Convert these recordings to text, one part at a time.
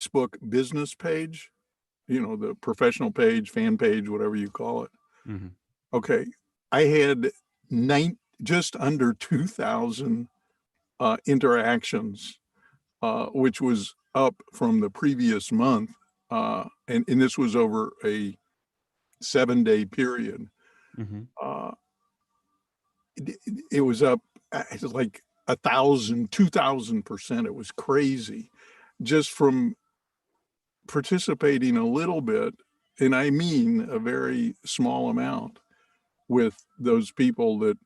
Facebook business page, the professional page, fan page, whatever you call it. Mm-hmm. Okay. I had just under 2,000 interactions, which was up from the previous month. And this was over a 7-day period. Mm-hmm. Uh, it was up like 1,000, 2,000%. It was crazy just from participating a little bit. And I mean a very small amount with those people that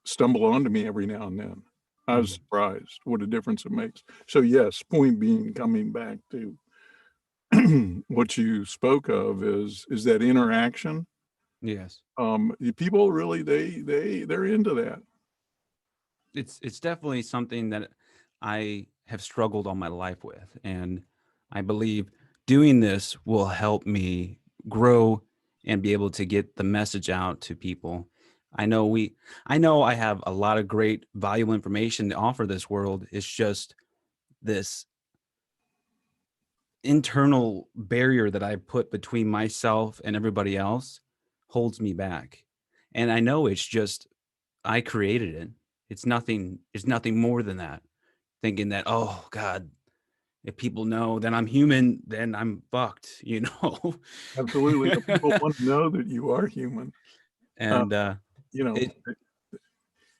stumble onto me every now and then. I was Mm-hmm. surprised what a difference it makes. So yes, point being, coming back to what you spoke of is that interaction. Yes. People really they're into that. It's definitely something that I have struggled all my life with, and I believe doing this will help me grow and be able to get the message out to people. I know I have a lot of great valuable information to offer this world. It's just this internal barrier that I put between myself and everybody else holds me back. And I know it's just I created it. It's nothing more than that. Thinking that, oh God, if people know that I'm human, then I'm fucked, you know. Absolutely. People want to know that you are human. Uh, And you know, it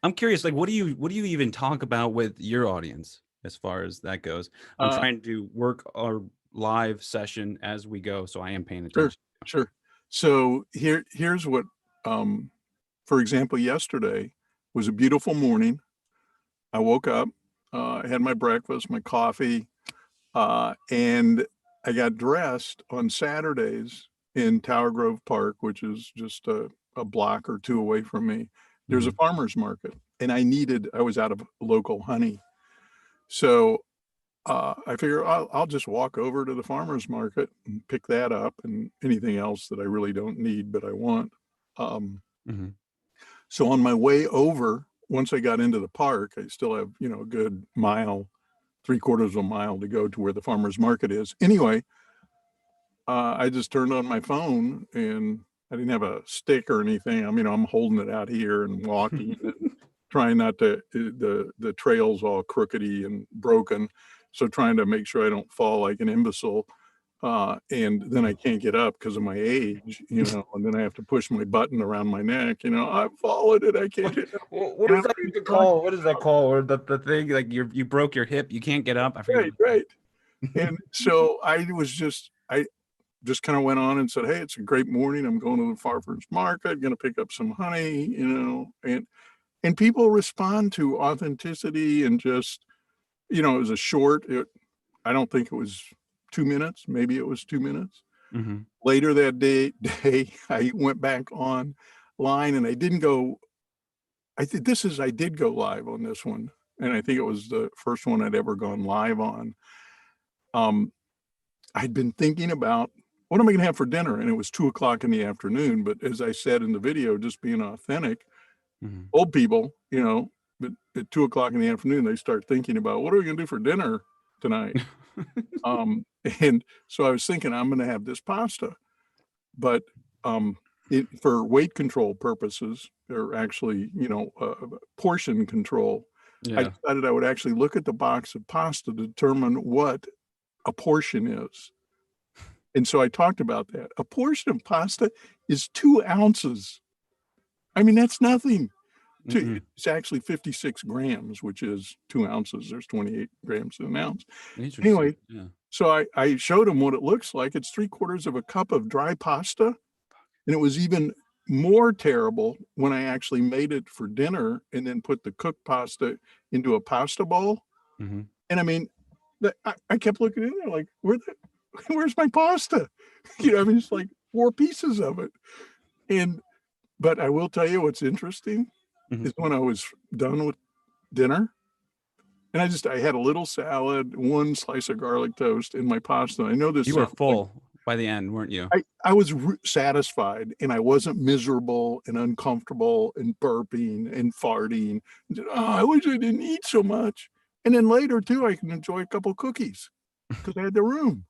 I'm curious, like what do you even talk about with your audience as far as that goes? I'm uh, trying to work our live session as we go, so I am paying sure, attention. sure. So here's what, um, for example, yesterday was a beautiful morning. I woke up, I had my breakfast, my coffee, and I got dressed on Saturdays in Tower Grove Park, which is just a block or two away from me. There's a Mhm. farmer's market, and I was out of local honey. So I figure I'll just walk over to the farmer's market and pick that up and anything else that I really don't need, but I want. Um, Mhm. so on my way over, once I got into the park, I still have, a good mile, 3/4 of a mile to go to where the farmer's market is. Anyway, I just turned on my phone and I didn't have a stick or anything. I mean, I'm holding it out here and walking and trying not to, the trail's all crookedy and broken. So trying to make sure I don't fall like an imbecile. And then I can't get up because of my age, and then I have to push my button around my neck, I've fallen and I can't What, get up. what And is that everybody's even talking called? What is that called? Or the thing like you broke your hip, you can't get up. I forget right, what. right. And so I just kind of went on and said, "Hey, it's a great morning. I'm going to the farmer's market, going to pick up some honey, and people respond to authenticity and just, it was I don't think it was 2 minutes. Maybe it was 2 minutes. Mhm. Later that day, I went back online and I didn't go. I did go live on this one, and I think it was the first one I'd ever gone live on. Um, I'd been thinking about what am I going to have for dinner, and it was 2 o'clock in the afternoon. But as I said in the video, just being authentic, Mhm. old people, but at 2 o'clock in the afternoon, they start thinking about what are we going to do for dinner tonight. Um, and so I was thinking I'm going to have this pasta, but for weight control purposes, or actually, portion control, I Yeah. decided I would actually look at the box of pasta to determine what a portion is. And so I talked about that. A portion of pasta is 2 ounces. I mean, that's nothing. Mm-mm. It's actually 56 grams, which is 2 ounces. There's 28 grams in an ounce. Interesting. Anyway, Yeah. so I showed him what it looks like. It's 3/4 of a cup of dry pasta. And it was even more terrible when I actually made it for dinner and then put the cooked pasta into a pasta bowl. Mhm. And I mean, I kept looking in there like, where's my pasta? I mean, it's like 4 pieces of it. And but I will tell you what's interesting Mhm. is when I was done with dinner, and I had a little salad, one slice of garlic toast, and my pasta. I know this You were sounds like full by the end, weren't you? I was satisfied, and I wasn't miserable and uncomfortable and burping and farting. And said, oh, I wish I didn't eat so much. And then later too, I can enjoy a couple cookies. because I had the room.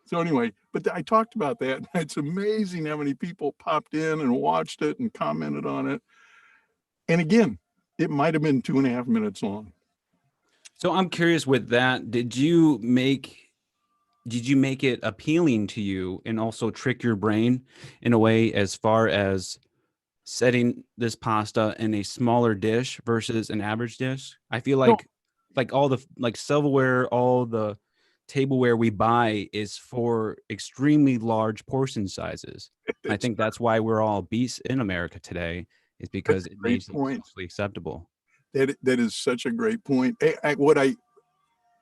So anyway, but I talked about that. And it's amazing how many people popped in and watched it and commented on it. And again, it might have been 2.5 minutes long. So I'm curious with that, did you make it appealing to you and also trick your brain in a way as far as setting this pasta in a smaller dish versus an average dish? I feel No, like all the like silverware, all the tableware we buy is for extremely large portion sizes. I it's think that's why we're all obese in America today, is that's because a it great makes it point. socially acceptable. That is such a great point.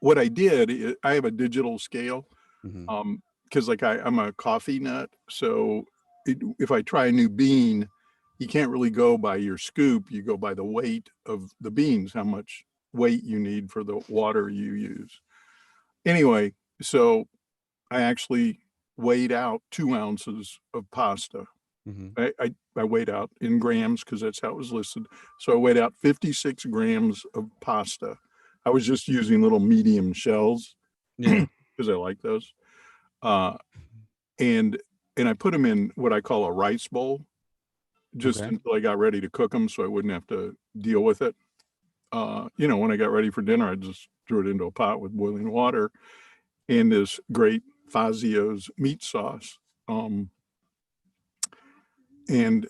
What I did, I have a digital scale, Hmm. because like I'm a coffee nut, so if I try a new bean, you can't really go by your scoop. You go by the weight of the beans, how much weight you need for the water you use. Anyway, so I actually weighed out 2 ounces of pasta. Hmm. I weighed out in grams because that's how it was listed. So I weighed out 56 grams of pasta. I was just using little medium shells Yeah. because I like those. Uh, and and I put them in what I call a rice bowl just Okay. until I got ready to cook them so I wouldn't have to deal with it. When I got ready for dinner, I just threw it into a pot with boiling water and this great Fazio's meat sauce. Um, and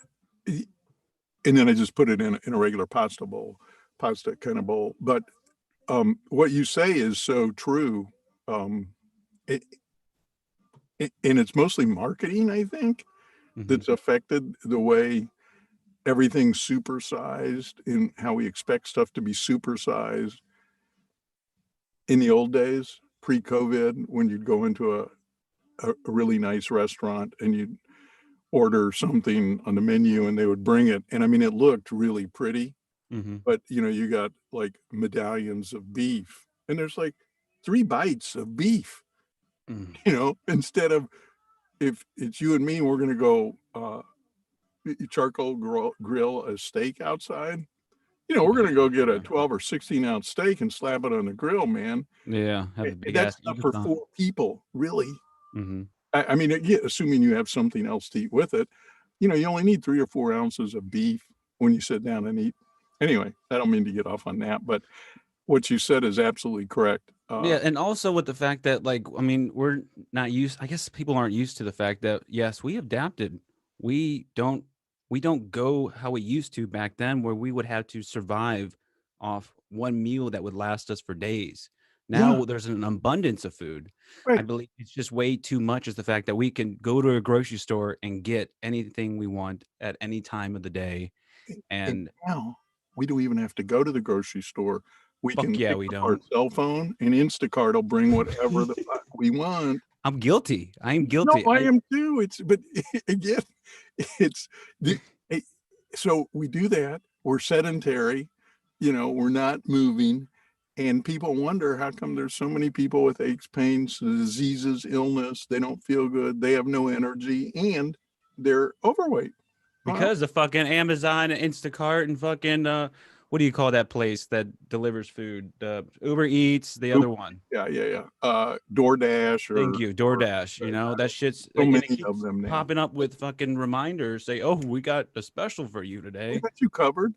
and then I just put it in a regular pasta kind of bowl. But what you say is so true. Um, it, and it's mostly marketing, I think, Hmm. that's affected the way everything's supersized and how we expect stuff to be supersized. In the old days, pre-COVID, when you'd go into a really nice restaurant and you'd order something on the menu and they would bring it. And I mean, it looked really pretty, Hmm. but you got like medallions of beef and there's like 3 bites of beef, Hmm. instead of if it's you and me, we're going to go charcoal grill a steak outside. We're going to go get a Yeah. 12 or 16 ounce steak and slap it on the grill, man. Yeah. Have a big That's ass not for eat-a-thon. 4 people, really. Hmm. I mean, yeah, assuming you have something else to eat with it, you only need 3 or 4 ounces of beef when you sit down and eat. Anyway, I don't mean to get off on that, but what you said is absolutely correct. Yeah, and also with the fact that, like, I mean, we're not used. I guess people aren't used to the fact that yes, we adapted. We don't we don't go how we used to back then, where we would have to survive off one meal that would last us for days. Yeah, Now there's an abundance of food. I right. believe it's just way too much. Is the fact that we can go to a grocery store and get anything we want at any time of the day. And And now we don't even have to go to the grocery store. We fuck can yeah, pick we up our don't. cell phone and Instacart will bring whatever the fuck we want. I'm guilty. I am No, guilty. I I am too. But again, it's the, it, so we do that. We're sedentary, we're not moving. And people wonder how come there's so many people with aches, pains, diseases, illness. They don't feel good. They have no energy and they're overweight. Well, Because of fucking Amazon and Instacart and fucking what do you call that place that delivers food? Uber Eats, the Uber, other one. yeah, yeah, yeah. DoorDash Thank or you, DoorDash. You know that shit's so and it many of keeps them now. popping up with fucking reminders. Say, oh, we got a special for you We today. got you covered.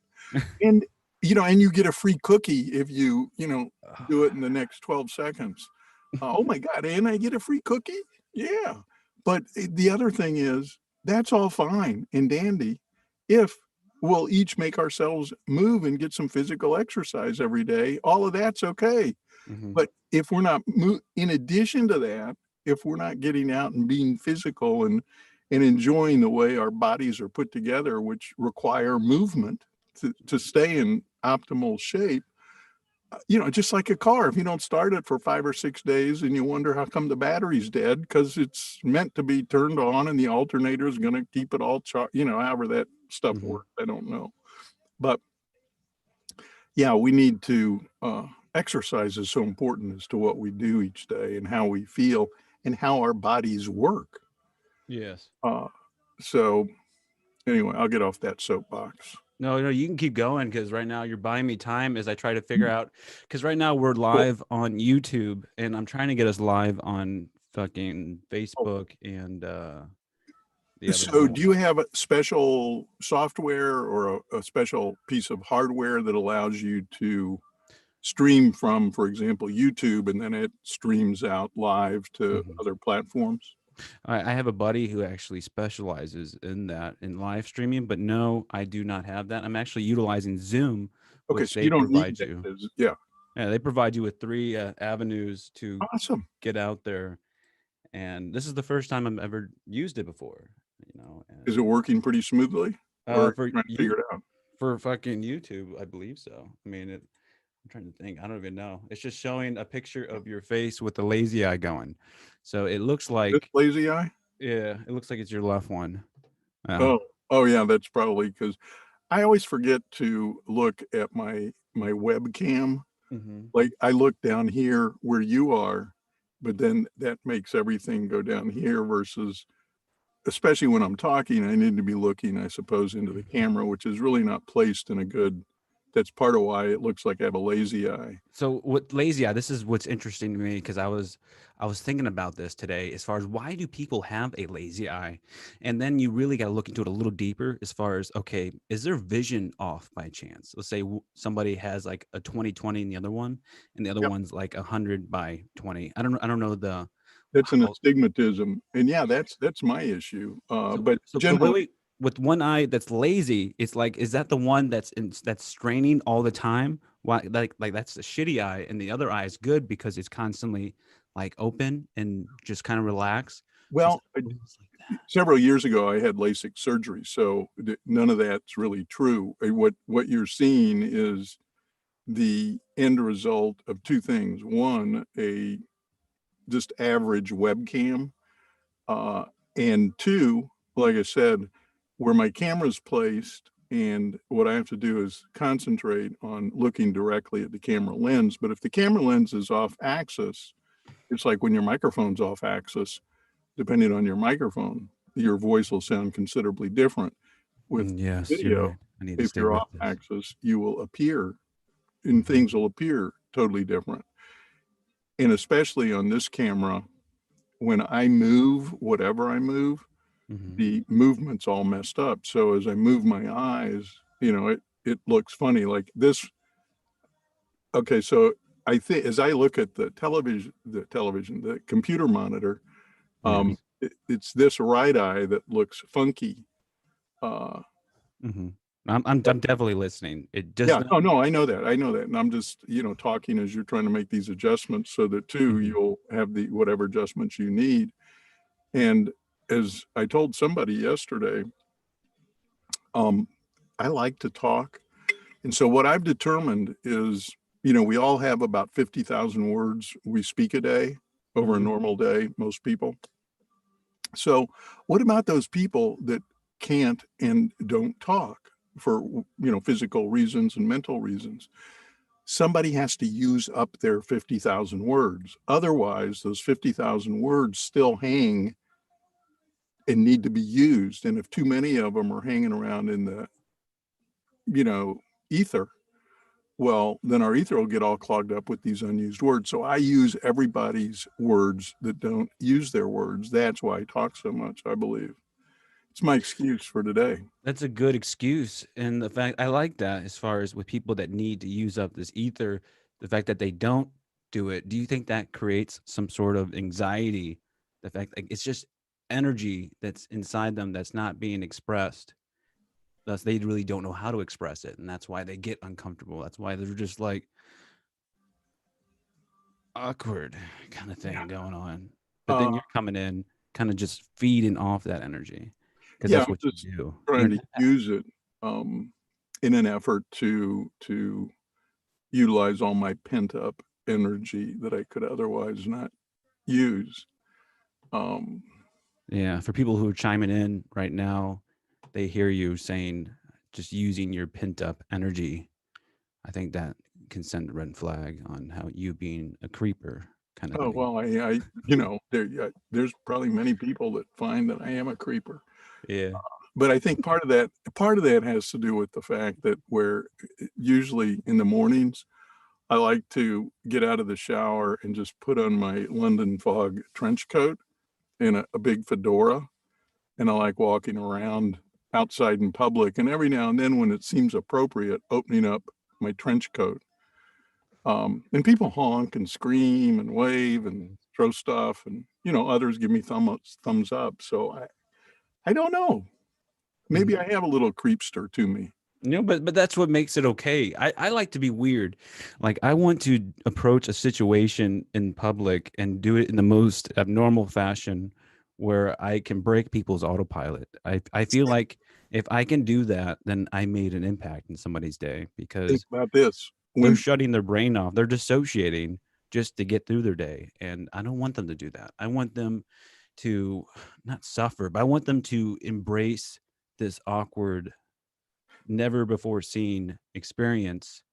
And and you get a free cookie if you do it in the next 12 seconds. Oh my God, and I get a free cookie? Yeah. But the other thing is, that's all fine and dandy if we'll each make ourselves move and get some physical exercise every day. All of that's okay. Hmm. But if we're not, in addition to that, if we're not getting out and being physical and enjoying the way our bodies are put together, which require movement to stay in optimal shape, just like a car, if you don't start it for 5 or 6 days and you wonder how come the battery's dead, because it's meant to be turned on and the alternator is going to keep it all however that stuff Hmm. works. I don't know. But yeah, we need to, exercise is so important as to what we do each day and how we feel and how our bodies work. Yes. Uh, so anyway, I'll get off that soapbox. No, no, you can keep going because right now you're buying me time as I try to figure out. Because right now we're Well, live on YouTube, and I'm trying to get us live on fucking oh, Facebook and the other so one. do you have a special software or a special piece of hardware that allows you to stream from, for example, YouTube, and then it streams out live to Mhm. other platforms? I have a buddy who actually specializes in that in live streaming, but no, I do not have that. I'm actually utilizing Zoom, Okay, which so they you don't need provide that. you. Yeah, Yeah, they provide you with three avenues to awesome. get out there, and this is the first time I've ever used it before. Is it working pretty smoothly, or are you For trying to you figure it out? for fucking YouTube, I believe so. I mean, I'm trying to think. I don't even know. It's just showing a picture of your face with the lazy eye going. So it looks This like, lazy eye? yeah, it looks like it's your left one. Yeah. Oh, oh yeah, that's probably because I always forget to look at my webcam. Hmm. Like I look down here where you are, but then that makes everything go down here versus, especially when I'm talking, I need to be looking, I suppose, into the camera, which is really not placed in a good, that's part of why it looks like I have a lazy eye. So what lazy eye, this is what's interesting to me because I was thinking about this today as far as why do people have a lazy eye? And then you really got to look into it a little deeper as far as okay, is their vision off by chance? Let's say somebody has like a 20/20 in the other one and the other Yep. one's like 100/20. I don't know the That's an how astigmatism. And yeah, that's my issue. so But so wait, generally, wait, with one eye that's lazy, it's like is that the one that's straining all the time? Why like that's the shitty eye, and the other eye is good because it's constantly like open and just kind of relax. So it's well, almost like that. several years ago, I had LASIK surgery, so none of that's really true. What you're seeing is the end result of two things. One, a just average webcam, uh, and two, like I said, where my camera's placed, and what I have to do is concentrate on looking directly at the camera lens. But if the camera lens is off axis, it's like when your microphone's off axis, depending on your microphone, your voice will sound considerably different. With Yes, you're video, right. I need to if stay you're with off this. axis, you will appear, and Mhm, things will appear totally different. And especially on this camera, when I move, whatever I move, mhm. the movement's all messed up. So as I move my eyes, it looks funny like this. Okay, so I think as I look at the computer monitor, Yes. it's this right eye that looks funky. Uh, Mhm. I'm definitely listening. It does yeah, not. no, no, I know that, and I'm just talking as you're trying to make these adjustments so that too Mhm, you'll have the whatever adjustments you need. And as I told somebody yesterday, um, I like to talk. And so what I've determined is, we all have about 50,000 words we speak a day over a mhm. normal day, most people. So what about those people that can't and don't talk for, physical reasons and mental reasons? Somebody has to use up their 50,000 words. Otherwise, those 50,000 words still hang and need to be used. And if too many of them are hanging around in the, you know, ether, well, then our ether will get all clogged up with these unused words. So I use everybody's words that don't use their words. That's why I talk so much, I believe. It's my excuse for today. That's a good excuse, and the fact I like that as far as with people that need to use up this ether, the fact that they don't do it, do you think that creates some sort of anxiety? The fact like it's just energy that's inside them that's not being expressed. Thus, they really don't know how to express it, and that's why they get uncomfortable. That's why they're just like awkward kind of Yeah. thing going on. But Uh, then you're coming in, kind of just feeding off that energy because yeah, that's I'm what you just do. You're trying an to empath. use it um, in an effort to utilize all my pent up energy that I could otherwise not use. Um, Yeah, for people who are chiming in right now, they hear you saying just using your pent up energy. I think that can send a red flag on how you being a creeper kind of oh thing. well, there's probably many people that find that I am a creeper. Yeah. but I think part of that has to do with the fact that where usually in the mornings, I like to get out of the shower and just put on my London Fog trench coat and a big fedora. And I like walking around outside in public. And every now and then when it seems appropriate, opening up my trench coat. And people honk and scream and wave and throw stuff. And, others give me thumbs up. So I don't know. Maybe I have a little creepster to me. But that's what makes it okay. I like to be weird. Like I want to approach a situation in public and do it in the most abnormal fashion where I can break people's autopilot. I feel like if I can do that, then I made an impact in somebody's day Think because about this. they're shutting their brain off. They're dissociating just to get through their day. And I don't want them to do that. I want them to not suffer, but I want them to embrace this awkward, never before seen experience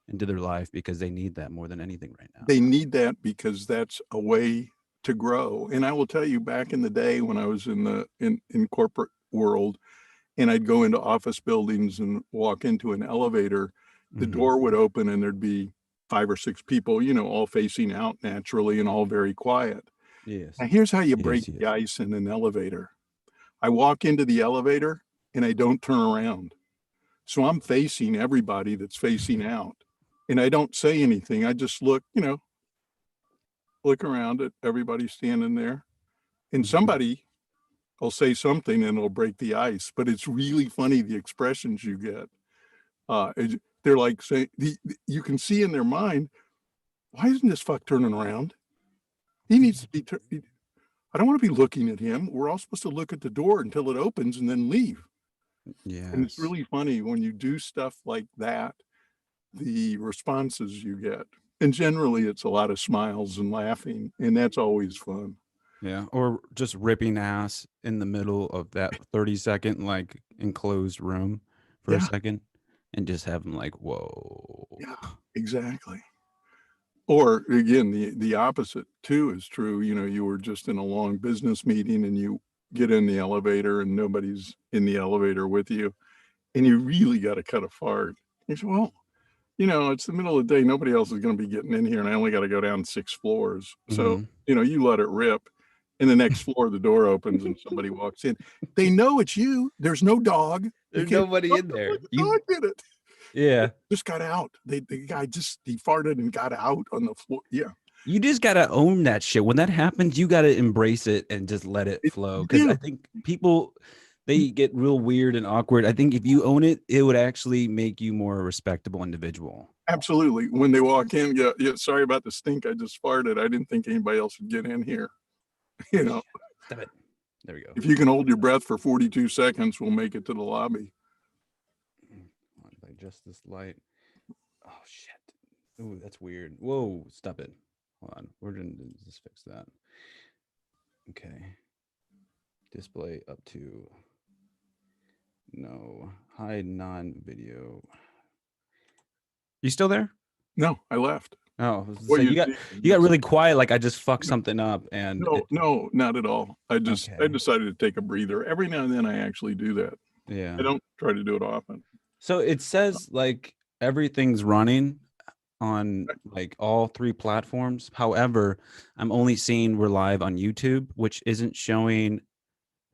into their life because they need that more than anything right now. They need that because that's a way to grow. And I will tell you, back in the day when I was in corporate world and I'd go into office buildings and walk into an elevator, the door would open and there'd be 5 or 6 people, all facing out naturally and all very quiet. Yes. Now here's how you break the ice in an elevator. I walk into the elevator and I don't turn around. So I'm facing everybody that's facing out and I don't say anything. I just look around at everybody standing there and somebody will say something and it'll break the ice, but it's really funny the expressions you get. They're like saying, you can see in their mind, why isn't this fuck turning around? He needs to be, I don't want to be looking at him. We're all supposed to look at the door until it opens and then leave. Yeah. And it's really funny when you do stuff like that, the responses you get. And generally it's a lot of smiles and laughing, and that's always fun. Yeah. Or just ripping ass in the middle of that 30-second like enclosed room for a second and just have them like, whoa. Yeah, exactly. Or again, the opposite too is true. You were just in a long business meeting and you get in the elevator and nobody's in the elevator with you and you really got to cut a fart. You say, well, it's the middle of the day. Nobody else is going to be getting in here and I only got to go down 6 floors. So, you let it rip and the next floor, the door opens and somebody walks in. They know it's you. There's no dog. There's nobody in there. The dog did it. Yeah. Just got out. The guy he farted and got out on the floor. Yeah. You just got to own that shit. When that happens, you got to embrace it and just let it flow. Because I think people, they get real weird and awkward. I think if you own it, it would actually make you more a respectable individual. Absolutely. When they walk in, yeah, sorry about the stink. I just farted. I didn't think anybody else would get in here. Stop it. There we go. If you can hold your breath for 42 seconds, we'll make it to the lobby. Just this light. Oh shit. Ooh, that's weird. Whoa, stop it. Hold on. We're gonna just fix that. Okay. Display up to no. Hide non-video. You still there? No, I left. Oh, so you got really quiet, like I just fucked something up. And no, not at all. I decided to take a breather. Every now and then I actually do that. Yeah. I don't try to do it often. So it says like everything's running on like all 3 platforms. However, I'm only seeing we're live on YouTube, which isn't showing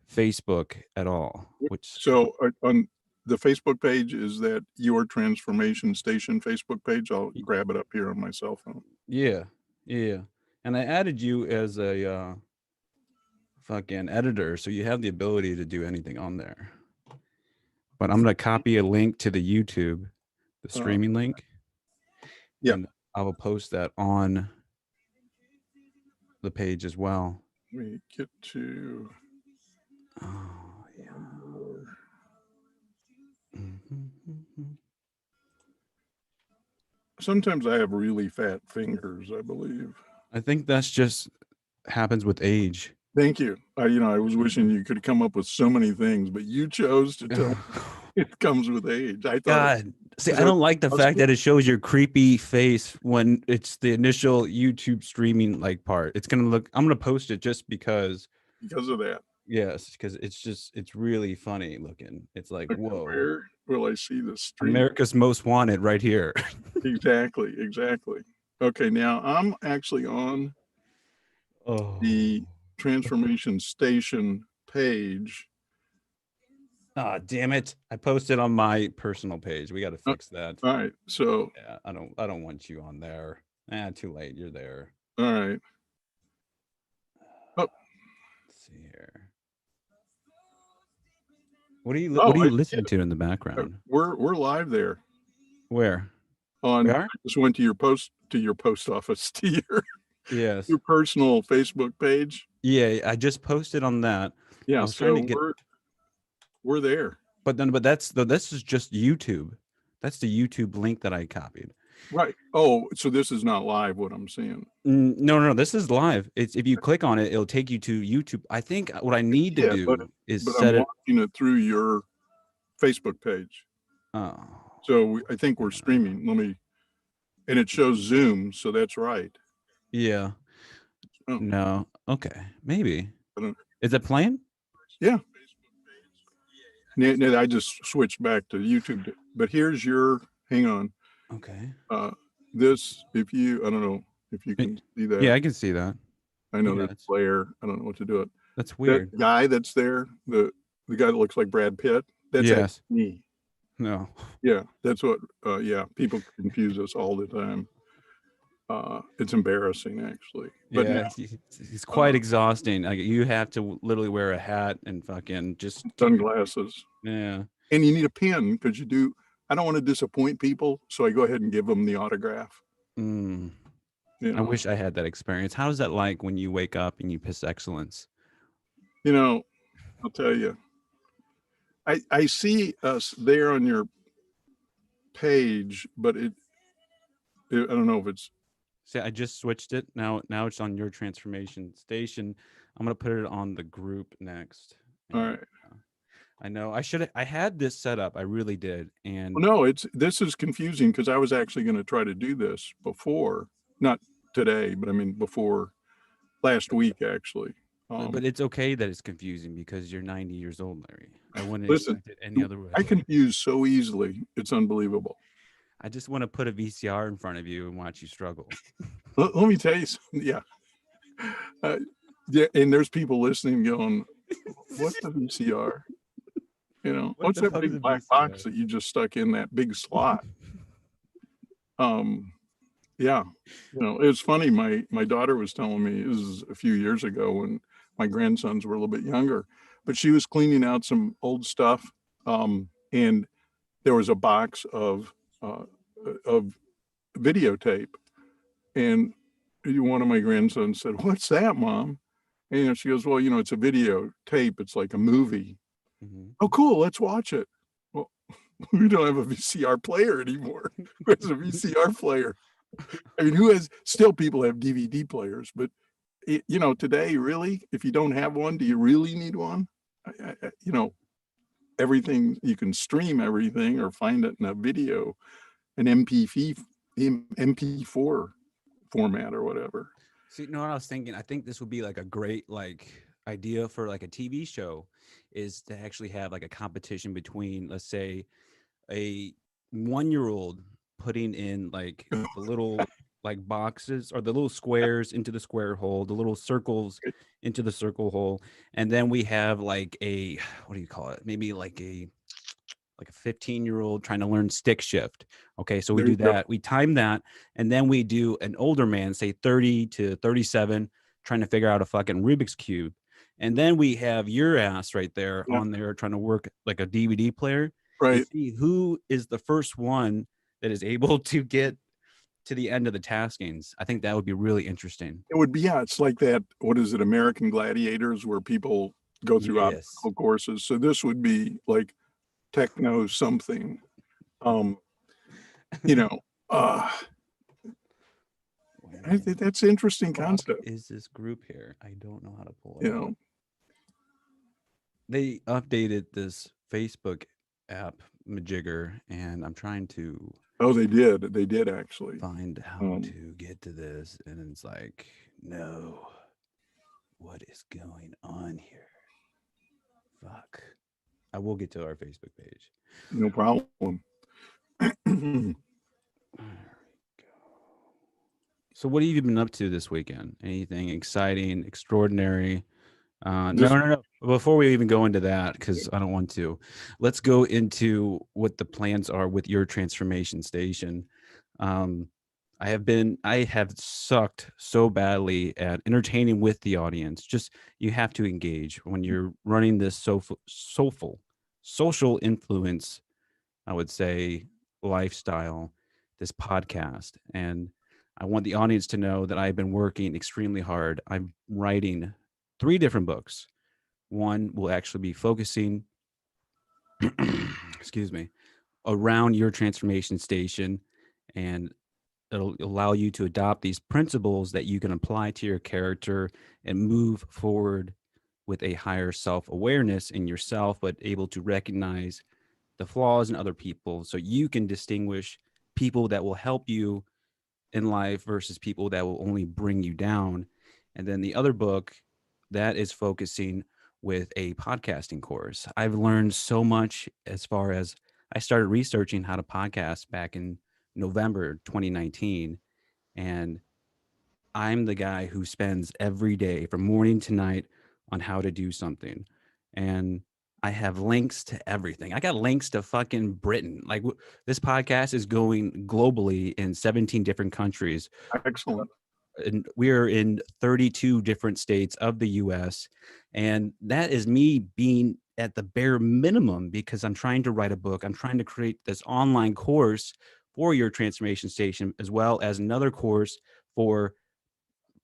Facebook at all. So on the Facebook page, is that Your Transformation Station Facebook page? I'll grab it up here on my cell phone. Yeah. And I added you as a fucking editor, so you have the ability to do anything on there. But I'm going to copy a link to the YouTube, the streaming link. Yeah. And I will post that on the page as well. We get to... Oh, yeah. Sometimes I have really fat fingers, I believe. I think that's just happens with age. Thank you. I was wishing you could come up with so many things, but you chose to tell me it comes with age. I thought. God, see, I don't like the fact that it shows your creepy face when it's the initial YouTube streaming like part. It's gonna look. I'm gonna post it just because of that. Yes, because it's really funny looking. It's like, Okay, whoa, where will I see the stream? America's Most Wanted right here. Exactly, exactly. Okay, now I'm actually on Oh, the transformation station page. ah, damn it! I posted on my personal page. We got to Uh, fix that. all right, so Yeah, I don't want you on there. Too late. You're there. all right. Oh, Let's see here. What are you oh, What are I you listening did. to in the background? We're live there Where we on. I are? just went to your post office to Yes. your personal Facebook page. Yeah, I just posted on that. I Yeah, was trying to so get, we're there. but this is just YouTube. That's the YouTube link that I copied. Right. Oh, so this is not live. What I'm saying. No, no, no. This is live. It's if you click on it, it'll take you to YouTube. I think what I need to Yeah, do is but I'm set it. watching it through your Facebook page. Oh, So I think we're streaming. Let me, and it shows Zoom, so that's right. yeah. Oh, No. Okay. Maybe. I don't, Is it playing? yeah. I just switched back to YouTube, but here's your. Hang on. Okay. This, if you, I don't know if you can see Yeah, that. I can see that. I know Yeah, there's a player. I don't know what to do it. that's That weird. guy that's there, the guy that looks like Brad Pitt, that's actually Yes. me. No. Yeah, that's what. Yeah, people confuse us all the time. It's embarrassing actually. But Yeah, now, it's quite exhausting. Like you have to literally wear a hat and fucking just keep. sunglasses, Yeah. and you need a pen because you do. I don't want to disappoint people, so I go ahead and give them the autograph. Mm. You I know, wish I had that experience. How is that like when you wake up and you piss excellence? you know. I'll tell you. I see us there on your page, but I don't know if it's See, I just switched it. Now it's on your transformation station. I'm gonna put it on the group next. all And right. I know I had this set up. I really did. And Well, no, this is confusing because I was actually going to try to do this before, not today, but I mean before last week actually. but it's okay that it's confusing because you're 90 years old, Larry. I wouldn't Listen, expect it any other way. I confuse so easily. It's unbelievable. I just want to put a VCR in front of you and watch you struggle. Let me tell you something. Yeah. Yeah. And there's people listening going, what's a VCR? You know, What what's the that fuck is big a black VCR? box that you just stuck in that big slot? Yeah. You know, it's funny. My daughter was telling me, this is a few years ago when my grandsons were a little bit younger, but she was cleaning out some old stuff. And there was a box uh, of videotape. And one of my grandsons said, "What's that, Mom?" And she goes, "Well, it's a videotape. It's like a movie." Mhm. Oh, cool. Let's watch it. Well, we don't have a VCR player anymore. Who has a VCR player? I mean, still people have DVD players, but today, really, if you don't have one, do you really need one? Everything, you can stream everything or find it in a video, an MP4 format or whatever. See, you know what I was thinking? I think this would be like a great idea for like a TV show is to actually have like a competition between, let's say, a 1-year old putting in like the little like boxes or the little squares into the square hole, the little circles into the circle hole, and then we have like a what do you call it? Maybe like a 15-year-old trying to learn stick shift. Okay, so we There you do go. that. We time that, and then we do an older man, say 30 to 37, trying to figure out a fucking Rubik's cube. And then we have your ass right there Yeah, on there trying to work like a DVD player and right. see who is the first one that is able to get to the end of the taskings. I think that would be really interesting. It would be, yeah, it's like that. What is it, American Gladiators, where people go through Yes. obstacle courses. So this would be like techno something. Um, you know, uh, I think that's an interesting concept. Is this group here? I don't know how to pull it You up. know, They updated this Facebook app majigger, and I'm trying to oh, they did actually. find how to get to this, and it's like, no, what is going on here? Fuck. I will get to our Facebook page. No problem. There we go. So, what have you been up to this weekend? Anything exciting, extraordinary? No, Just no, no. Before we even go into that, because I don't want to, let's go into what the plans are with your transformation station. Um, I have sucked so badly at entertaining with the audience. Just you have to engage when you're running this social influence, I would say, lifestyle, this podcast. And I want the audience to know that I've been working extremely hard. I'm writing 3 different books. One will actually be focusing, excuse me, around your transformation station, and it'll allow you to adopt these principles that you can apply to your character and move forward with a higher self awareness in yourself, but able to recognize the flaws in other people so you can distinguish people that will help you in life versus people that will only bring you down. And then the other book that is focusing with a podcasting course. I've learned so much as far as I started researching how to podcast back in November 2019. And I'm the guy who spends every day from morning to night on how to do something. And I have links to everything. I got links to fucking Britain. Like this podcast is going globally in 17 different countries. excellent. And we're in 32 different states of the US. And that is me being at the bare minimum because I'm trying to write a book. I'm trying to create this online course for your transformation station, as well as another course for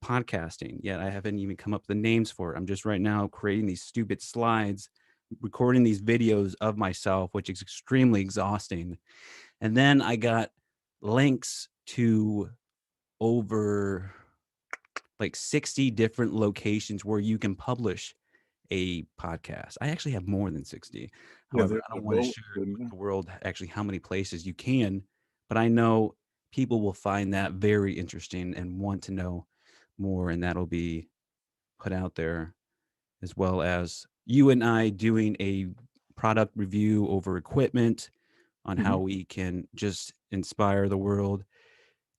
podcasting. Yet I haven't even come up with the names for it. I'm just right now creating these stupid slides, recording these videos of myself, which is extremely exhausting. And then I got links to over like 60 different locations where you can publish a podcast. I actually have more than 60. Yeah, However, there's I a don't want to boat. share with the world actually how many places you can, but I know people will find that very interesting and want to know more, and that'll be put out there, as well as you and I doing a product review over equipment on how we can just inspire the world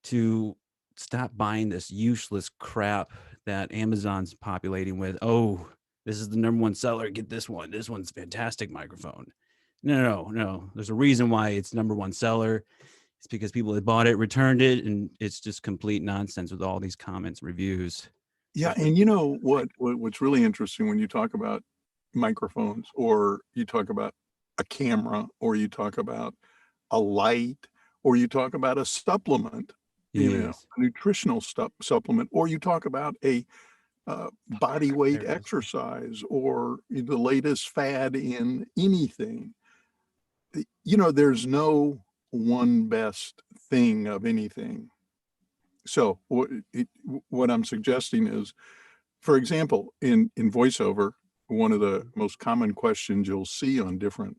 to stop buying this useless crap that Amazon's populating with. Oh, this is the number one seller. Get this one. This one's fantastic microphone. No. There's a reason why it's number one seller. It's because people had bought it, returned it, and it's just complete nonsense with all these comments, reviews. Yeah, Especially and you know what's really interesting when you talk about microphones, or you talk about a camera, or you talk about a light, or you talk about a supplement, yes. a nutritional supplement, or you talk about a body weight There it is. exercise, or the latest fad in anything. There's no one best thing of anything. So what I'm suggesting is, for example, in voiceover, one of the most common questions you'll see on different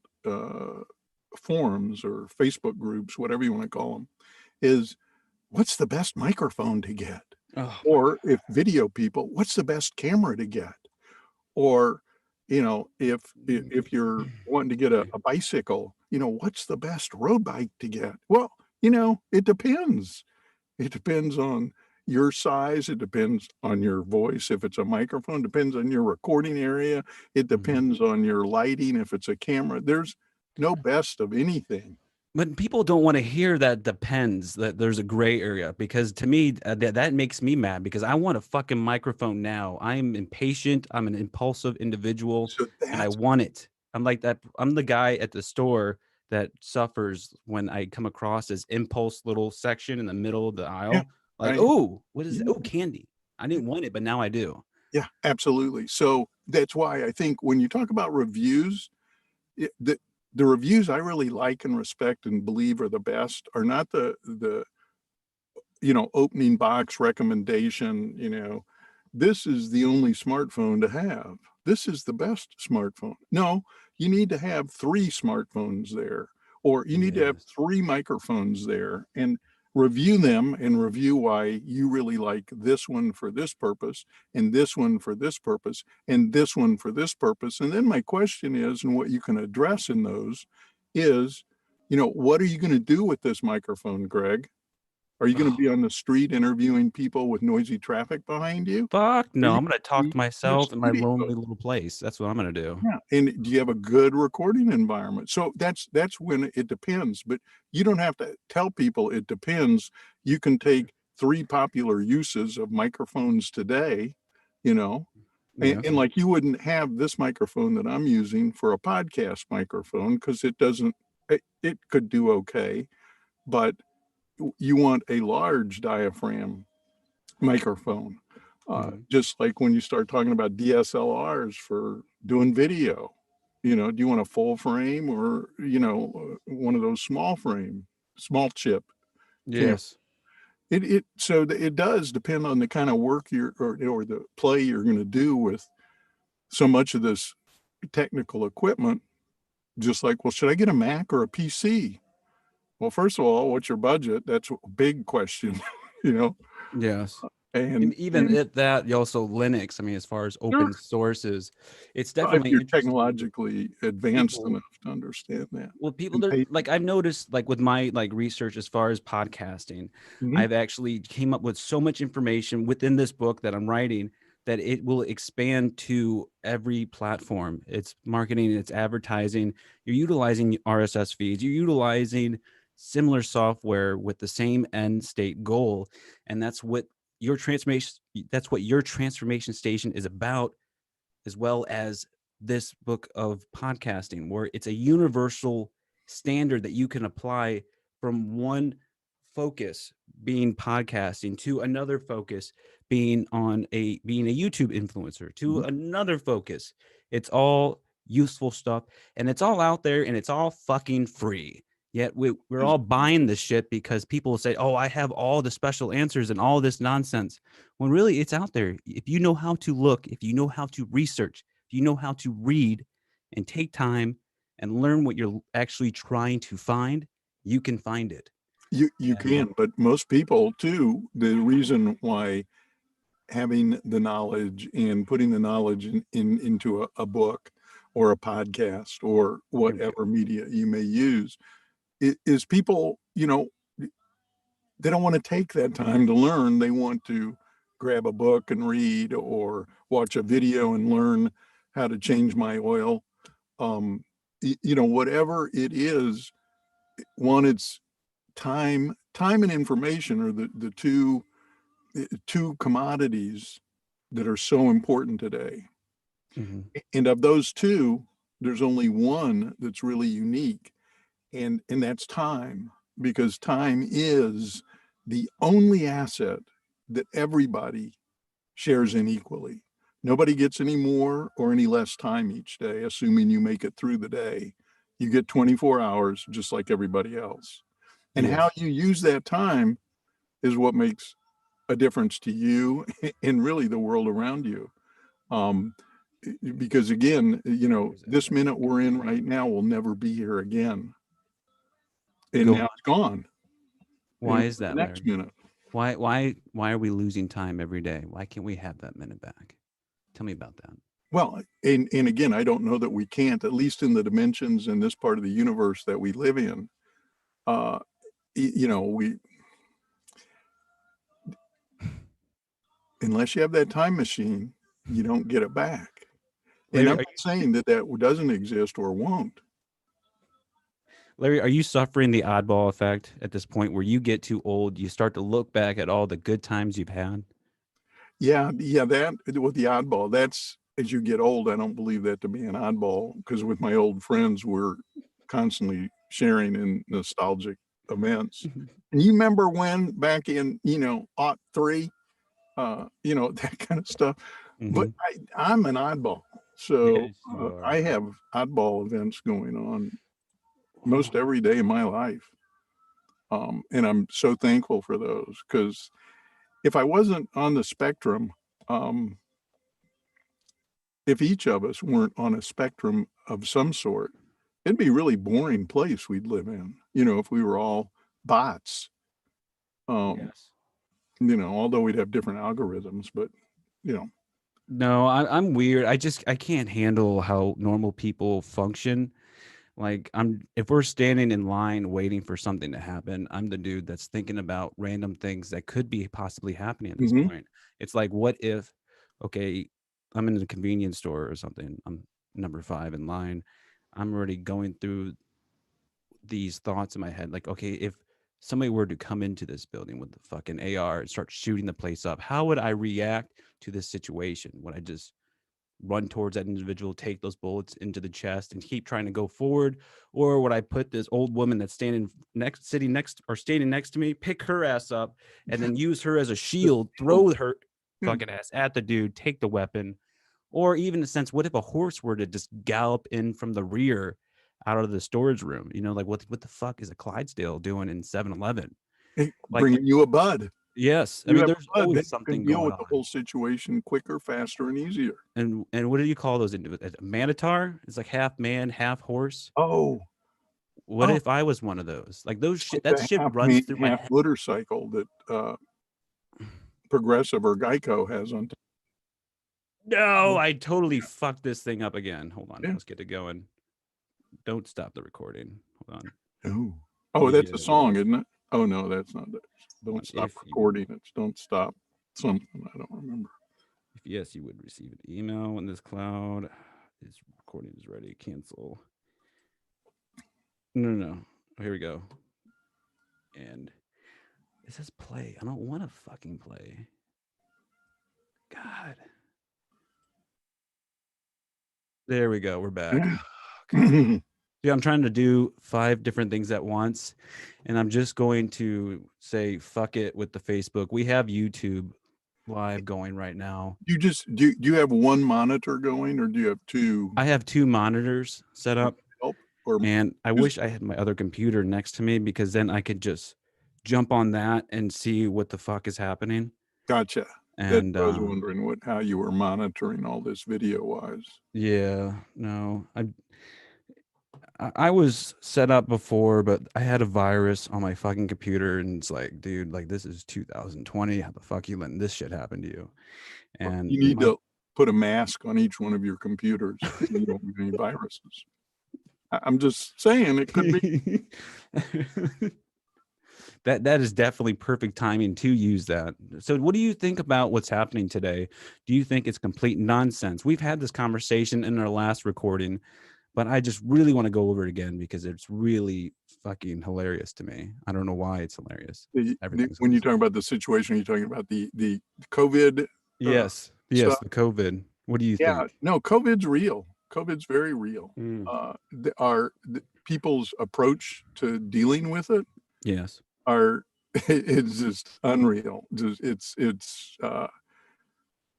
forums or Facebook groups, whatever you want to call them, is what's the best microphone to get? Oh my Or if video people, what's the best camera to get? Or, if you're wanting to get a bicycle, what's the best road bike to get? Well, it depends. It depends on your size, it depends on your voice, if it's a microphone, depends on your recording area, it depends on your lighting, if it's a camera. There's no best of anything. But people don't want to hear that depends, that there's a gray area, because to me that makes me mad because I want a fucking microphone now. I am impatient. I'm an impulsive individual So and I that's want it. I'm like that. I'm the guy at the store that suffers when I come across this impulse little section in the middle of the yeah, aisle. Like, I oh, what is that? yeah, Oh, candy. I didn't want it, but now I do. yeah, absolutely. So that's why I think when you talk about reviews, the reviews I really like and respect and believe are the best are not the opening box recommendation, this is the only smartphone to have. This is the best smartphone. No, you need to have 3 smartphones there, or you need to have Yes. 3 microphones there. And review them and review why you really like this one for this purpose and this one for this purpose and this one for this purpose. And then my question is, and what you can address in those is, what are you going to do with this microphone, Greg? Are you going to be on the street interviewing people with noisy traffic behind you? Fuck Are no, you I'm gonna talk gonna be to in a myself in my studio? lonely little place. That's what I'm gonna do. Yeah. And do you have a good recording environment? So that's when it depends, but you don't have to tell people it depends. You can take 3 popular uses of microphones today, and Yes. like you wouldn't have this microphone that I'm using for a podcast microphone because it could do okay, but you want a large diaphragm microphone. Mhm. Just like when you start talking about DSLRs for doing video, do you want a full frame or, one of those small chip camera? Yes. So it does depend on the kind of work or the play you're going to do with so much of this technical equipment. Just like, well, should I get a Mac or a PC? Well, first of all, what's your budget? That's a big question, you know, Yes. And and even at that, you also Linux. I mean, as far as sure, open sources, it's if definitely you're interesting. technologically advanced People, enough to understand that well, people and that pay. like I've noticed, like with my like research as far as podcasting, Mhm. I've actually came up with so much information within this book that I'm writing that it will expand to every platform. It's marketing, it's advertising. You're utilizing RSS feeds. You're utilizing similar software with the same end state goal, and that's what your transformation. That's what your transformation station is about, as well as this book of podcasting, where it's a universal standard that you can apply from one focus being podcasting to another focus being being a YouTube influencer to Mhm. another focus. It's all useful stuff, and it's all out there, and it's all fucking free. Yet we're Is- all buying this shit because people say, oh, I have all the special answers and all this nonsense, when really it's out there. If you know how to look, if you know how to research, if you know how to read and take time and learn what you're actually trying to find, you can find it. you And can, but most people too, the reason why having the knowledge and putting the knowledge into a book or a podcast or here we go. whatever media you may use is people, they don't want to take that time to learn. They want to grab a book and read or watch a video and learn how to change my oil. Whatever it is, one, it's time and information are the two commodities that are so important today. Mhm. And of those two, there's only one that's really unique, and that's time, because time is the only asset that everybody shares in equally. Nobody gets any more or any less time each day, assuming you make it through the day. You get 24 hours just like everybody else. And how Yes. you use that time is what makes a difference to you and really the world around you. Um, because again, Where's that this button? minute we're in right now will never be here again. And Go now on. it's gone. Why And is the that, next Larry? minute. Why are we losing time every day? Why can't we have that minute back? Tell me about that. Well, and again, I don't know that we can't, at least in the dimensions in this part of the universe that we live in. Uh, we unless you have that time machine, you don't get it back. And Larry, I'm not saying that doesn't exist or won't. Are you suffering the oddball effect at this point where you get too old, you start to look back at all the good times you've had? Yeah, that with the oddball, that's as you get old, I don't believe that to be an oddball because with my old friends, we're constantly sharing in nostalgic events. And you remember when back in, aught three, that kind of stuff. But Mhm. I'm an oddball. So Yes, you are. I have oddball events going on most every day of my life. And I'm so thankful for those because if I wasn't on the spectrum, um, if each of us weren't on a spectrum of some sort, it'd be a really boring place we'd live in, if we were all bots. Yes. Although we'd have different algorithms, but No, I'm weird. I can't handle how normal people function. Like if we're standing in line waiting for something to happen, I'm the dude that's thinking about random things that could be possibly happening at this Mhm. point. It's like, what if, okay, I'm in a convenience store or something. I'm number 5 in line. I'm already going through these thoughts in my head. Like, okay, if somebody were to come into this building with the fucking AR and start shooting the place up, how would I react to this situation? Would I just run towards that individual, take those bullets into the chest, and keep trying to go forward? Or would I put this old woman that's standing next to me, pick her ass up, and then use her as a shield, throw her fucking ass at the dude, take the weapon? Or even in a sense, what if a horse were to just gallop in from the rear out of the storage room? Like what the fuck is a Clydesdale doing in 7-Eleven? Hey, Like, bringing you a bud. yes, I You mean, have there's a bud, then always you can something deal going with the on. whole situation quicker, faster, and easier. And what do you call those individuals? A manitar? It's like half man, half horse. Oh, What oh, if I was one of those? Like like that the shit half runs man, through my half head. motorcycle that Progressive or Geico has on. No, I totally fucked this thing up again. Hold on, Yeah. let's get it going. Don't stop the recording. Hold on. Oh, that's a Yeah. song, isn't it? Oh no, that's not that. Don't stop If you recording. It's don't stop something. I don't remember. If yes, you would receive an email when this cloud is recording is ready. Cancel. No. Oh, here we go. And it says play. I don't want to fucking play. God. There we go. We're back. Yeah. Yeah, I'm trying to do 5 different things at once, and I'm just going to say fuck it with the Facebook. We have YouTube live going right now. do you have one monitor going, or do you have two? I have 2 monitors set up, Help or and I just- wish I had my other computer next to me, because then I could just jump on that and see what the fuck is happening. Gotcha. That's And what I was wondering how you were monitoring all this video wise. yeah, no, I was set up before, but I had a virus on my fucking computer, and it's like, dude, like this is 2020. How the fuck you letting this shit happen to you? And You need to put a mask on each one of your computers so you don't get any viruses. I'm just saying it could be. that is definitely perfect timing to use that. So what do you think about what's happening today? Do you think it's complete nonsense? We've had this conversation in our last recording, but I just really want to go over it again because it's really fucking hilarious to me. I don't know why it's hilarious. Everything's When you hilarious. talk about the situation, you're talking about the COVID. Yes, stuff. the COVID. What do you Yeah, think? no, COVID's real. COVID's very real. People's approach to dealing with it Yes. it's just unreal. It's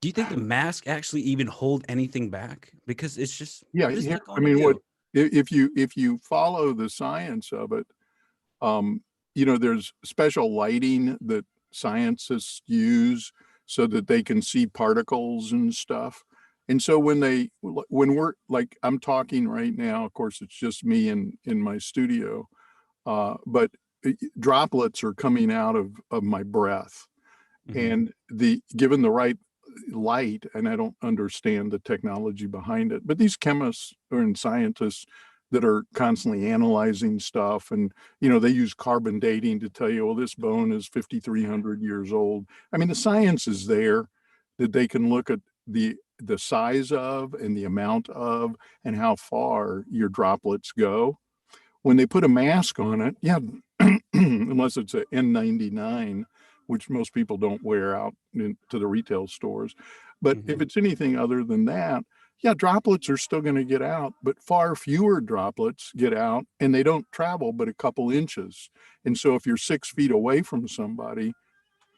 Do you think the mask actually even hold anything back? Because it's just yeah. what is Here, that I going to mean, do? if you follow the science of it, there's special lighting that scientists use so that they can see particles and stuff. And so when we're like, I'm talking right now, of course, it's just me in my studio, but droplets are coming out of my breath. And given the right light, and I don't understand the technology behind it, but these chemists and scientists that are constantly analyzing stuff, and they use carbon dating to tell you, well, this bone is 5,300 years old. I mean, the science is there that they can look at the size of and the amount of and how far your droplets go. When they put a mask on it, yeah, unless it's an N99, which most people don't wear out to the retail stores. But if it's anything other than that, yeah, droplets are still going to get out, but far fewer droplets get out, and they don't travel but a couple inches. And so if you're 6 feet away from somebody,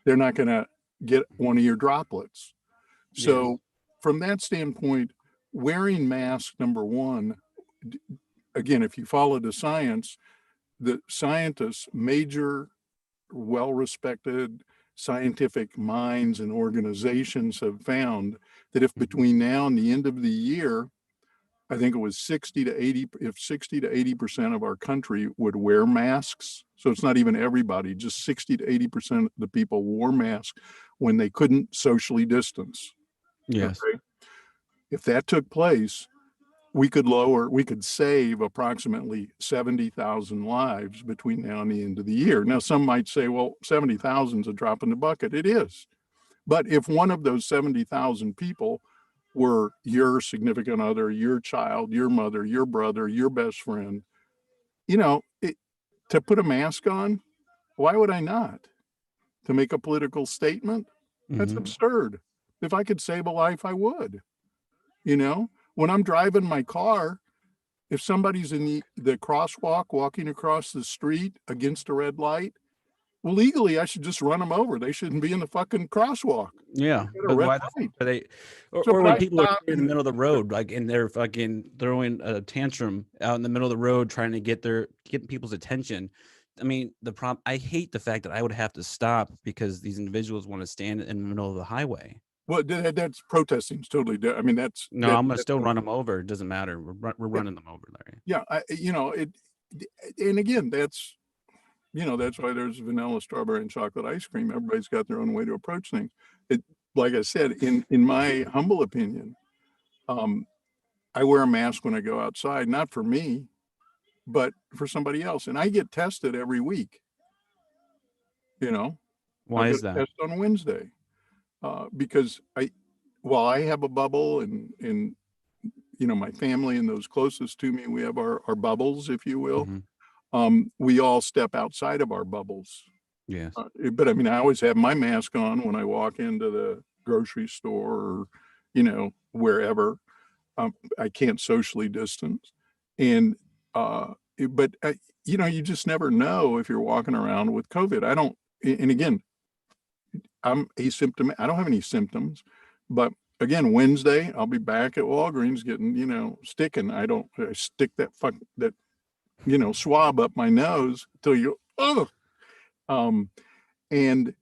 they're not going to get one of your droplets. So from that standpoint, wearing masks, number one, again, if you follow the science, the scientists, major, well-respected scientific minds and organizations have found that if between now and the end of the year, I think it was 60 to 80, if 60 to 80% of our country would wear masks. So it's not even everybody, just 60 to 80% of the people wore masks when they couldn't socially distance. Yes. Okay. If that took place, we could save approximately 70,000 lives between now and the end of the year. Now, some might say, well, 70,000 is a drop in the bucket. It is. But if one of those 70,000 people were your significant other, your child, your mother, your brother, your best friend, to put a mask on, why would I not? To make a political statement? That's Mhm. absurd. If I could save a life, I would. When I'm driving my car, if somebody's in the crosswalk walking across the street against a red light, well, legally, I should just run them over. They shouldn't be in the fucking crosswalk. Yeah, They've got a but red why the fuck light. are they So, or but when I people are stop in the and middle of the road, like, and they're fucking throwing a tantrum out in the middle of the road trying to get people's attention. I mean, I hate the fact that I would have to stop because these individuals want to stand in the middle of the highway. well, that's protesting. It's totally different. I mean, No, I'm gonna that's still run them over. It doesn't matter. We're yeah, running them over, Larry. yeah. And again, that's why there's vanilla, strawberry, and chocolate ice cream. Everybody's got their own way to approach things. It, like I said, in my humble opinion, um, I wear a mask when I go outside, not for me, but for somebody else. And I get tested every week. You know, I'll Why get is a that? test on Wednesday because I have a bubble and my family and those closest to me, we have our bubbles, if you will. Hmm. We all step outside of our bubbles. Yes. But I mean, I always have my mask on when I walk into the grocery store or, wherever. I can't socially distance. And, but, you just never know if you're walking around with COVID. I don't, and again, I'm asymptomatic. I don't have any symptoms, but again, Wednesday, I'll be back at Walgreens getting, sticking. I stick that swab up my nose till oh, um, and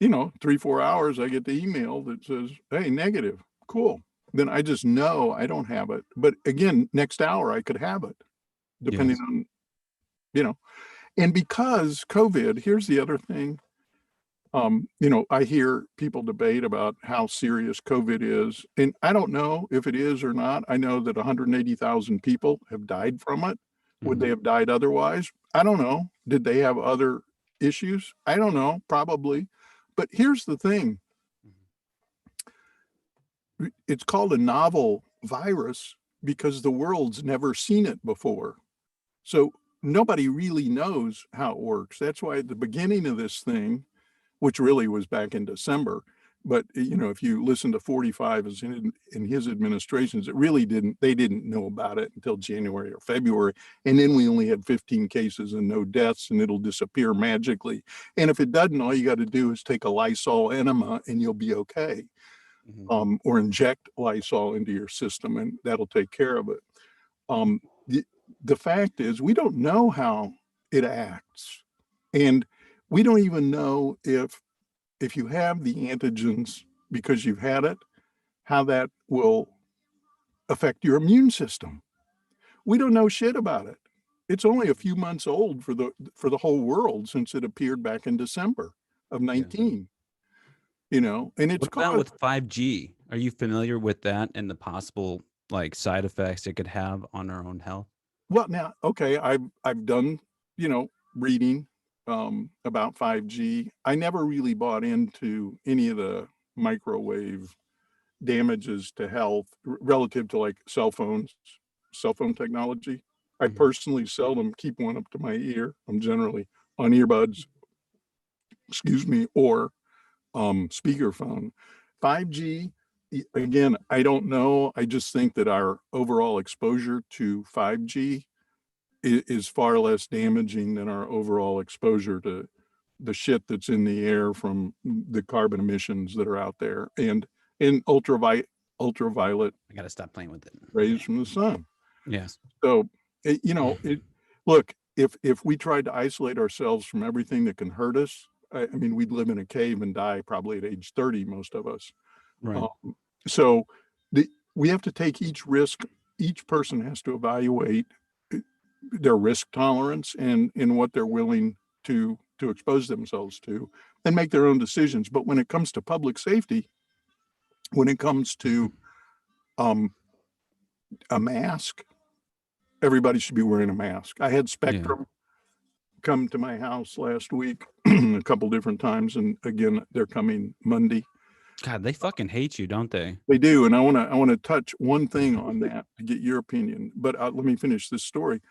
3-4 hours, I get the email that says, "Hey, negative." Cool. Then I just know I don't have it. But again, next hour I could have it, depending Yes. on, you know, and because COVID, here's the other thing. I hear people debate about how serious COVID is, and I don't know if it is or not. I know that 180,000 people have died from it. Would Hmm. they have died otherwise? I don't know. Did they have other issues? I don't know, probably. But here's the thing. It's called a novel virus because the world's never seen it before. So nobody really knows how it works. That's why at the beginning of this thing, which really was back in December. But if you listen to 45 in his administrations, they didn't know about it until January or February. And then we only had 15 cases and no deaths, and it'll disappear magically. And if it doesn't, all you got to do is take a Lysol enema and you'll be okay. Hmm. Or inject Lysol into your system, and that'll take care of it. Um, the, the fact is, we don't know how it acts. And we don't even know if you have the antigens because you've had it, how that will affect your immune system. We don't know shit about it. It's only a few months old for the whole world since it appeared back in December of Yes. 19, and it's What about caused. with 5G? Are you familiar with that and the possible like side effects it could have on our own health? Well, now, okay, I've done, reading about 5G. I never really bought into any of the microwave damages to health relative to like cell phone technology. I Hmm. personally seldom keep one up to my ear. I'm generally on earbuds, excuse me, or speakerphone. 5G, again, I don't know. I just think that our overall exposure to 5G is far less damaging than our overall exposure to the shit that's in the air from the carbon emissions that are out there and ultraviolet I gotta stop playing with it. rays from the sun. Yes. So, look, if we tried to isolate ourselves from everything that can hurt us, I mean, we'd live in a cave and die probably at age 30, most of us. Right. Um, so we have to take each risk each person has to evaluate their risk tolerance and what they're willing to expose themselves to and make their own decisions. But when it comes to public safety, when it comes to a mask, everybody should be wearing a mask. I had Spectrum come to my house last week a couple different times, and again, they're coming Monday. God, they fucking hate you, don't they? They do, and I want to touch one thing on that to get your opinion. But let me finish this story.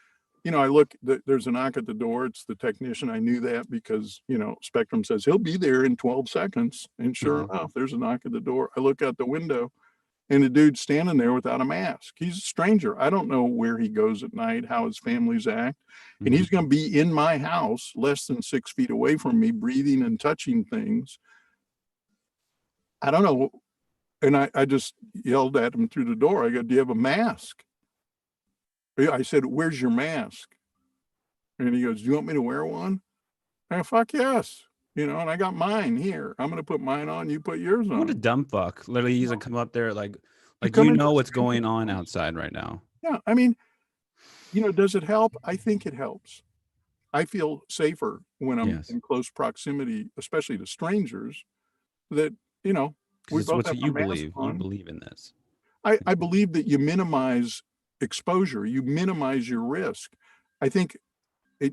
I look, there's a knock at the door. It's the technician. I knew that because, Spectrum says he'll be there in 12 seconds. And sure enough, there's a knock at the door. I look out the window and the dude's standing there without a mask. He's a stranger. I don't know where he goes at night, how his families act. And he's going to be in my house less than 6 feet away from me, breathing and touching things. I don't know. And I just yelled at him through the door. I go, do you have a mask? I said, where's your mask? And he goes, do you want me to wear one? I go, fuck yes. And I got mine here. I'm going to put mine on. You put yours on. What a dumb fuck. Literally, he's going to come up there like you know what's going on outside right now. Yeah. I mean, does it help? I think it helps. I feel safer when I'm in close proximity, especially to strangers, that, we both have you believe. You believe in this. I believe that you minimize exposure, you minimize your risk. I think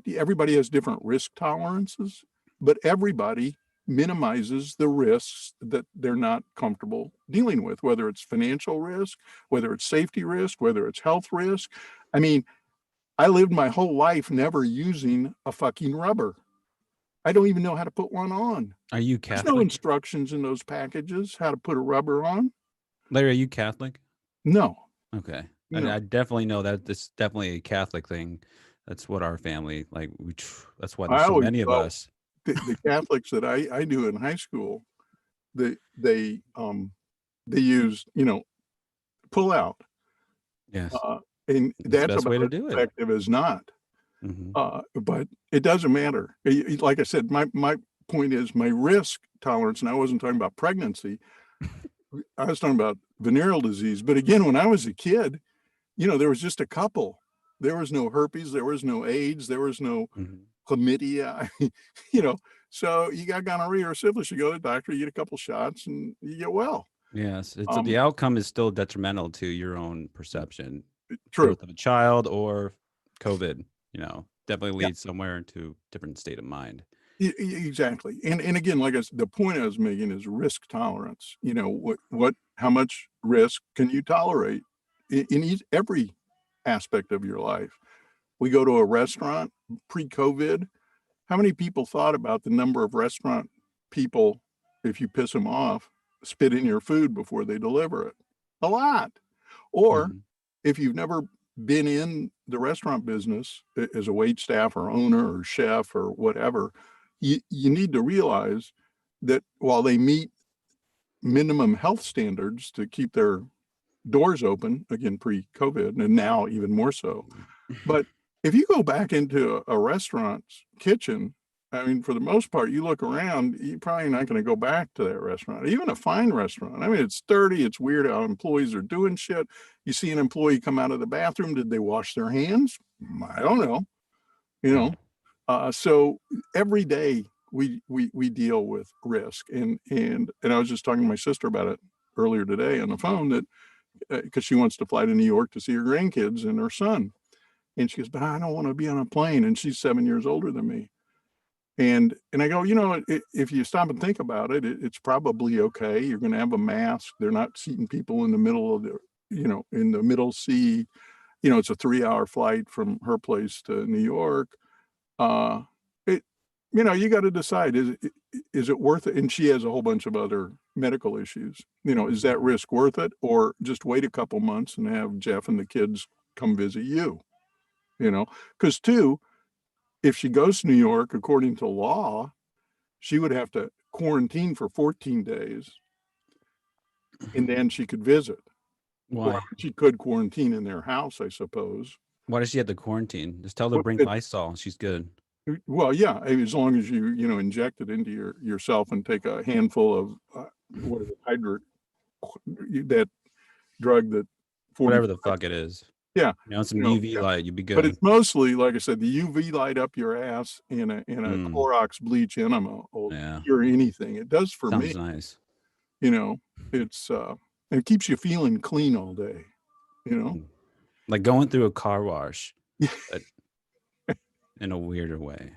everybody has different risk tolerances, but everybody minimizes the risks that they're not comfortable dealing with, whether it's financial risk, whether it's safety risk, whether it's health risk. I mean, I lived my whole life never using a fucking rubber. I don't even know how to put one on. Are you Catholic? There's no instructions in those packages how to put a rubber on. Larry, are you Catholic? No. Okay. No. I definitely know that this is definitely a Catholic thing. That's what our family, that's why there's so many of us. The Catholics that I knew in high school, they used, pull out. Yes. And that's about as effective as not. But it doesn't matter. Like I said, my point is my risk tolerance, and I wasn't talking about pregnancy. I was talking about venereal disease. But again, when I was a kid, there was just a couple. There was no herpes, there was no AIDS, there was no chlamydia, so you got gonorrhea or syphilis, you go to the doctor, you get a couple shots and you get well. Yes. The outcome is still detrimental to your own perception. True. Birth of a child or COVID, definitely leads somewhere into a different state of mind. Exactly. And again, like I said, the point I was making is risk tolerance. How much risk can you tolerate in every aspect of your life? We go to a restaurant pre-COVID. How many people thought about the number of restaurant people, if you piss them off, spit in your food before they deliver it? A lot. Or if you've never been in the restaurant business as a wait staff or owner or chef or whatever, you need to realize that while they meet minimum health standards to keep their doors open, again, pre-COVID, and now even more so. But if you go back into a restaurant's kitchen, I mean, for the most part, you look around, you're probably not going to go back to that restaurant, even a fine restaurant. I mean, it's dirty. It's weird how employees are doing shit. You see an employee come out of the bathroom. Did they wash their hands? I don't know. So every day we deal with risk. And I was just talking to my sister about it earlier today on the phone, that because she wants to fly to New York to see her grandkids and her son. And she goes, but I don't want to be on a plane. And she's 7 years older than me. And I go, if you stop and think about it, it's probably okay. You're going to have a mask. They're not seating people in the middle of in the middle seat. It's a 3-hour flight from her place to New York. You got to decide, is it worth it? And she has a whole bunch of other medical issues. Is that risk worth it? Or just wait a couple months and have Jeff and the kids come visit you? Because if she goes to New York, according to law, she would have to quarantine for 14 days and then she could visit. Why? Or she could quarantine in their house, I suppose. Why does she have to quarantine? Just tell her to bring Lysol. She's good. Well, yeah, as long as you inject it into yourself and take a handful of what is it, that drug that Whatever the fuck it is. Yeah. You know, some You know, UV yeah. light, you'd be But good. it's mostly, like I said, the UV light up your ass in a Mm, Clorox bleach enema will yeah. cure anything. It does for me. Sounds nice. You know, it's it keeps you feeling clean all day. You know, Like going through a car wash, but in a weirder way.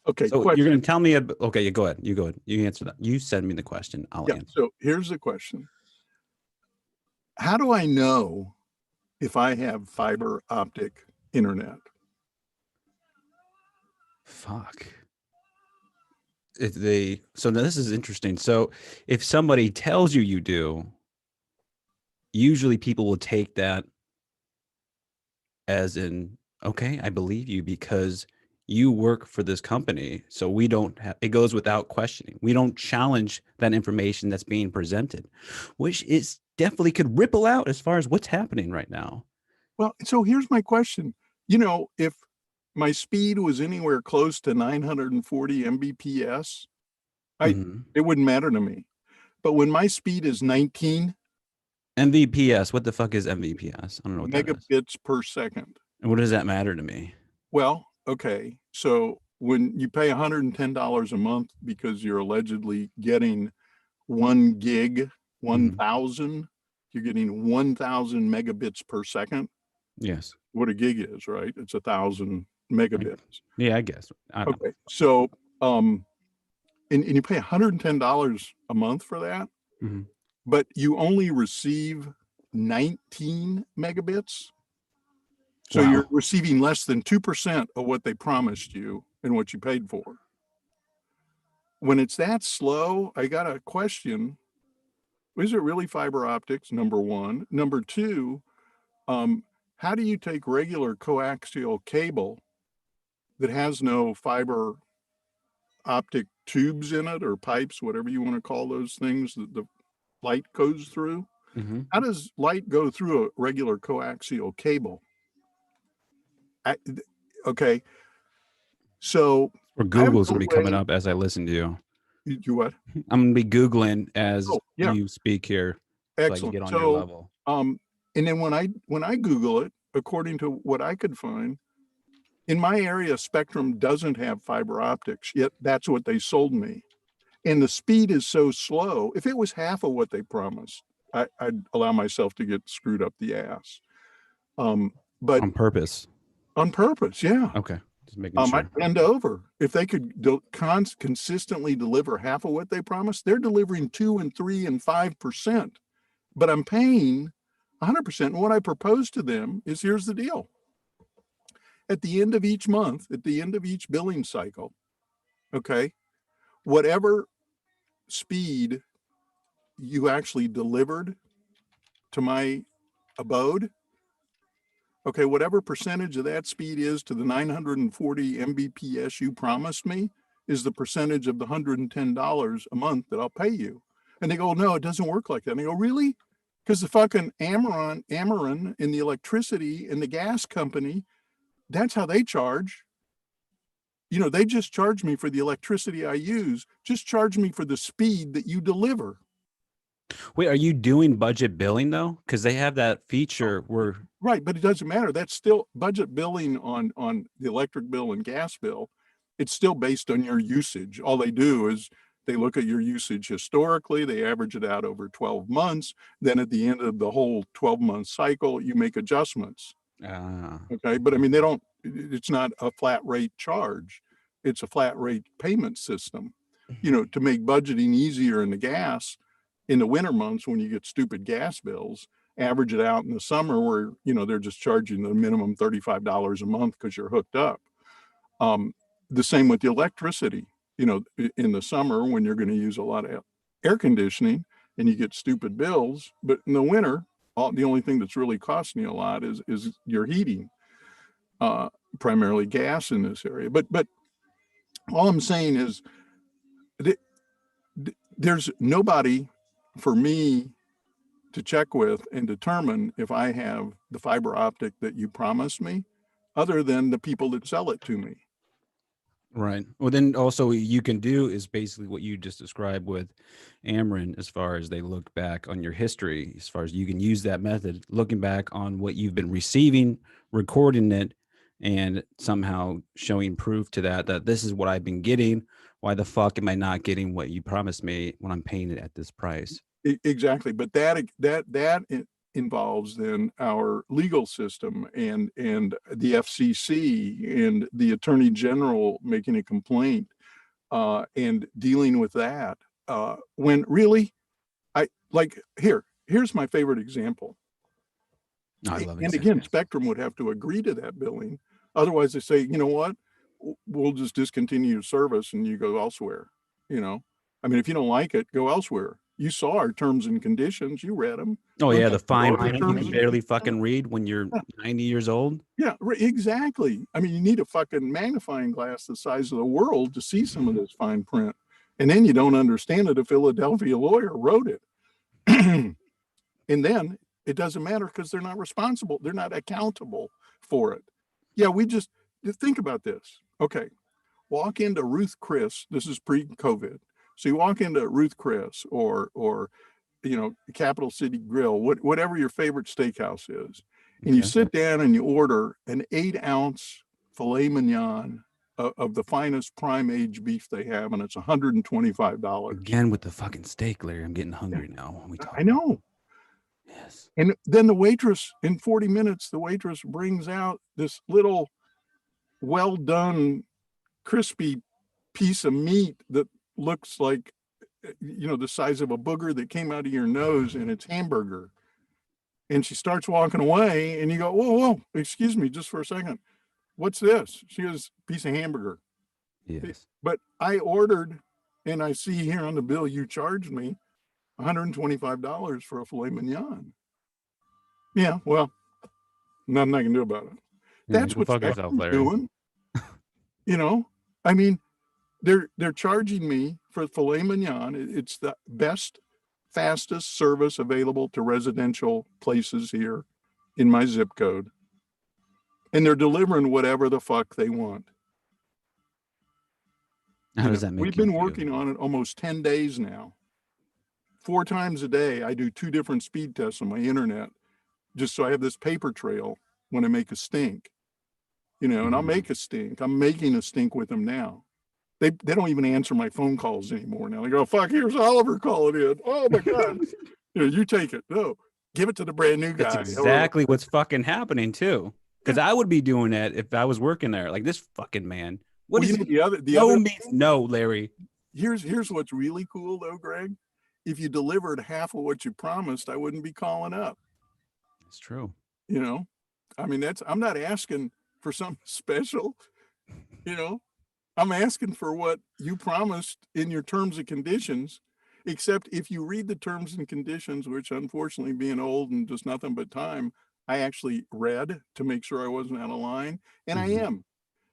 okay. So you're Question. gonna tell me okay, go ahead. You go ahead. You answer that. You send me the question. I'll Yeah. answer. So here's the question: how do I know if I have fiber optic internet? Fuck. If they so now this is interesting. So if somebody tells you do, usually people will take that as in, okay, I believe you because you work for this company. So we don't have it goes without questioning. We don't challenge that information that's being presented, which is definitely could ripple out as far as what's happening right now. Well, so here's my question. You know, if my speed was anywhere close to 940 Mbps, I Mhm. it wouldn't matter to me. But when my speed is 19 MVPS. What the fuck is MVPS? I don't know what that is. megabits per second. And what does that matter to me? Well, okay. So when you pay $110 a month because you're allegedly getting 1 gig, Mhm. 1,000, you're getting 1,000 megabits per second. Yes. What a gig is, right? It's 1,000 megabits. Yeah, I guess. I don't know. Okay. So, and you pay $110 a month for that, Mhm. but you only receive 19 megabits. So you're Wow. receiving less than 2% of what they promised you and what you paid for. When it's that slow, I got a question. Is it really fiber optics? Number one. Number two, how do you take regular coaxial cable that has no fiber optic tubes in it or pipes, whatever you want to call those things that the light goes through? Mhm. How does light go through a regular coaxial cable? I, okay, so Or I have Google's no gonna be coming way. up as I listen to you. You what? I'm gonna be Googling as Oh, yeah, you speak here so I can excellent. get on your So, level. and then when I Google it, according to what I could find, in my area, Spectrum doesn't have fiber optics, yet that's what they sold me. And the speed is so slow. If it was half of what they promised, I'd allow myself to get screwed up the ass. But On purpose. on purpose, yeah. Okay. Just making I'd sure. bend over. If they could consistently deliver half of what they promised, they're delivering 2 and 3 and 5%. But I'm paying 100%. And what I propose to them is here's the deal. At the end of each month, at the end of each billing cycle, okay, whatever speed you actually delivered to my abode, okay, whatever percentage of that speed is to the 940 Mbps you promised me is the percentage of the $110 a month that I'll pay you. And they go, no, it doesn't work like that. And I go, really? Because the fucking Ameren in the electricity and the gas company, that's how they charge. You know, they just charge me for the electricity I use, just charge me for the speed that you deliver. Wait, are you doing budget billing though? Because they have that feature where Right, but it doesn't matter. That's still budget billing on the electric bill and gas bill. It's still based on your usage. All they do is they look at your usage historically, they average it out over 12 months. Then at the end of the whole 12-month cycle, you make adjustments. Okay, but I mean, they don't, it's not a flat rate charge. It's a flat rate payment system. You know, to make budgeting easier in the gas in the winter months when you get stupid gas bills, average it out in the summer where, you know, they're just charging the minimum $35 a month because you're hooked up. Um, the same with the electricity, you know, in the summer when you're going to use a lot of air conditioning and you get stupid bills, but in the winter, the only thing that's really costing you a lot is your heating, uh, primarily gas in this area. But all I'm saying is th- there's nobody for me to check with and determine if I have the fiber optic that you promised me, other than the people that sell it to me. Right. Well, then also what you can do is basically what you just described with Ameren, as far as they look back on your history, as far as you can use that method, looking back on what you've been receiving, recording it, and somehow showing proof to that this is what I've been getting. Why the fuck am I not getting what you promised me when I'm paying it at this price? Exactly. But that involves then our legal system and the FCC and the Attorney General making a complaint and dealing with that. When really, I like here's my favorite example. I love And again, examples. Spectrum would have to agree to that billing. Otherwise, they say, you know what, we'll just discontinue your service and you go elsewhere. You know, I mean, if you don't like it, go elsewhere. You saw our terms and conditions. You read them. Oh Don't yeah, you the fine know the print you terms can and barely conditions? fucking read when you're 90 years old. Yeah, exactly. I mean, you need a fucking magnifying glass the size of the world to see some of this fine print. And then you don't understand it. A Philadelphia lawyer wrote it. And then it doesn't matter because they're not responsible. They're not accountable for it. Yeah, we just think about this. Okay, walk into Ruth Chris. This is pre-COVID. So you walk into Ruth Chris or Capital City Grill, whatever your favorite steakhouse is, and you Okay. sit down and you order an 8-ounce filet mignon of the finest prime age beef they have, and it's $125. Again with the fucking steak, Larry. I'm getting hungry now when we talk. I know. Yes. And then the waitress, in 40 minutes, the waitress brings out this little well done, crispy piece of meat that looks like, the size of a booger that came out of your nose, and it's hamburger. And she starts walking away, and you go, whoa, excuse me, just for a second. What's this? She goes, piece of hamburger. Yes. But I ordered, and I see here on the bill you charged me $125 for a filet mignon. Yeah, well, nothing I can do about it. Yeah, That's go what fuck yourself, Spectrum's Larry. doing. I mean, they're charging me for filet mignon. It's the best, fastest service available to residential places here in my zip code. And they're delivering whatever the fuck they want. How does that make We've you been feel? working on it almost 10 days now. 4 times a day, I do 2 different speed tests on my internet, just so I have this paper trail when I make a stink. And I'll make a stink. I'm making a stink with them now. They don't even answer my phone calls anymore now. They go, fuck, here's Oliver calling in. Oh my God. You take it. No, give it to the brand new guy. That's exactly what's fucking happening too. Because I would be doing that if I was working there. Like, this fucking man. What is the other means no, Larry. Here's what's really cool though, Greg. If you delivered half of what you promised, I wouldn't be calling up. It's true. I mean, I'm not asking for something special. I'm asking for what you promised in your terms and conditions, except if you read the terms and conditions, which unfortunately being old and just nothing but time, I actually read to make sure I wasn't out of line. And I am.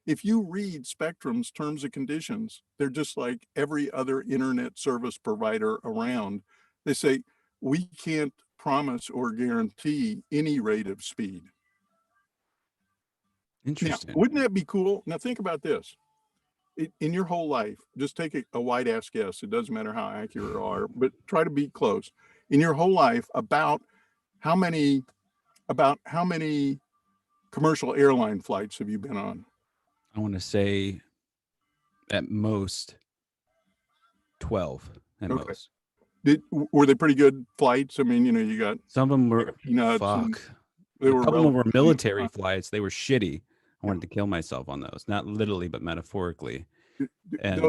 If you read Spectrum's terms and conditions, they're just like every other internet service provider around. They say, we can't promise or guarantee any rate of speed. Interesting. Now, wouldn't that be cool? Now think about this. In your whole life, just take a wide ass guess. It doesn't matter how accurate you are, but try to be close. In your whole life, about how many commercial airline flights have you been on? I want to say at most 12 at most. Were they pretty good flights? I mean, you got some of them were peanuts. Fuck. They A were couple of them were military flights. They were shitty. I wanted to kill myself on those, not literally, but metaphorically. And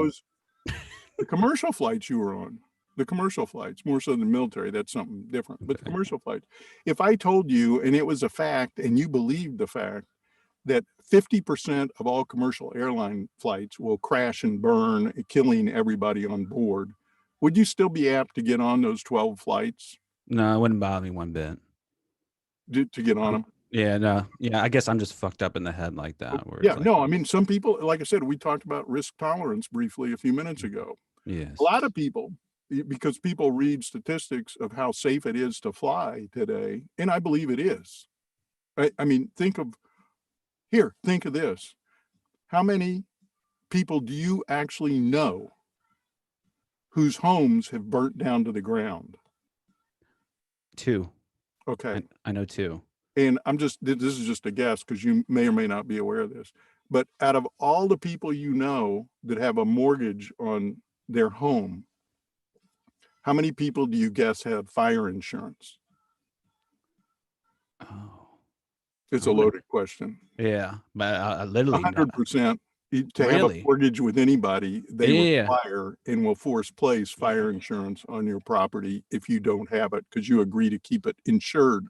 the commercial flights you were on, the commercial flights, more so than military, that's something different. But the commercial flights, if I told you, and it was a fact, and you believed the fact, that 50% of all commercial airline flights will crash and burn, killing everybody on board, would you still be apt to get on those 12 flights? No, it wouldn't bother me one bit. To get on them? Yeah, no. Yeah, I guess I'm just fucked up in the head like that. Yeah, no, I mean, some people, like I said, we talked about risk tolerance briefly a few minutes ago. Yes. A lot of people, because people read statistics of how safe it is to fly today, and I believe it is. I mean, think of this. How many people do you actually know whose homes have burnt down to the ground? 2. Okay. I know 2. And this is just a guess because you may or may not be aware of this. But out of all the people you know that have a mortgage on their home, how many people do you guess have fire insurance? Oh. It's a I'm gonna loaded question. Yeah, but I literally not 100%. To have a really? mortgage with anybody, they Yeah. require and will force place fire insurance on your property if you don't have it because you agree to keep it insured.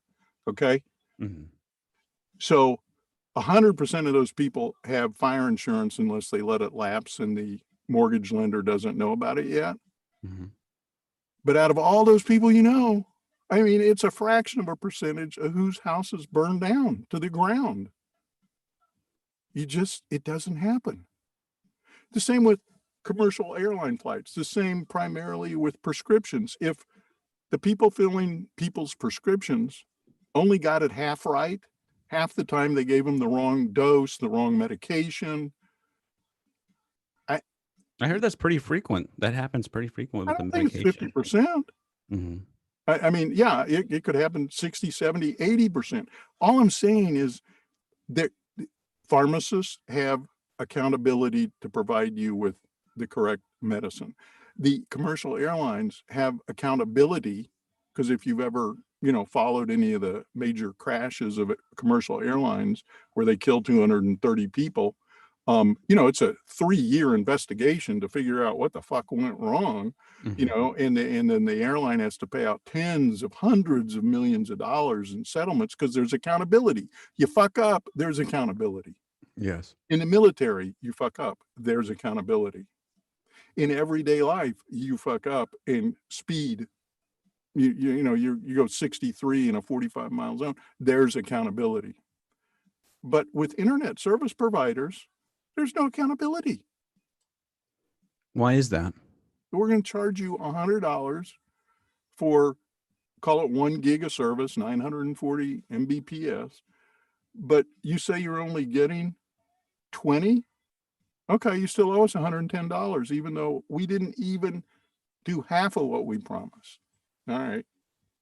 Okay. Mhm. So 100% of those people have fire insurance unless they let it lapse and the mortgage lender doesn't know about it yet. Mhm. But out of all those people you know, I mean, it's a fraction of a percentage of whose houses burned down to the ground. It doesn't happen. The same with commercial airline flights, the same primarily with prescriptions. If the people filling people's prescriptions only got it half right, half the time they gave them the wrong dose, the wrong medication. I heard that's pretty frequent. That happens pretty frequent I with the don't think it's medication. 50%. Mhm. I mean, yeah, it could happen 60, 70, 80%. All I'm saying is that pharmacists have accountability to provide you with the correct medicine. The commercial airlines have accountability because if you've ever, followed any of the major crashes of commercial airlines where they killed 230 people, it's a 3-year investigation to figure out what the fuck went wrong, Mhm. and then the airline has to pay out tens of hundreds of millions of dollars in settlements because there's accountability. You fuck up, there's accountability. Yes. In the military, you fuck up, there's accountability. In everyday life, you fuck up in speed. You go 63 in a 45-mile zone, there's accountability. But with internet service providers, there's no accountability. Why is that? We're going to charge you $100 for, call it 1 gig of service, 940 Mbps, but you say you're only getting 20. Okay, you still owe us $110, even though we didn't even do half of what we promised. All right,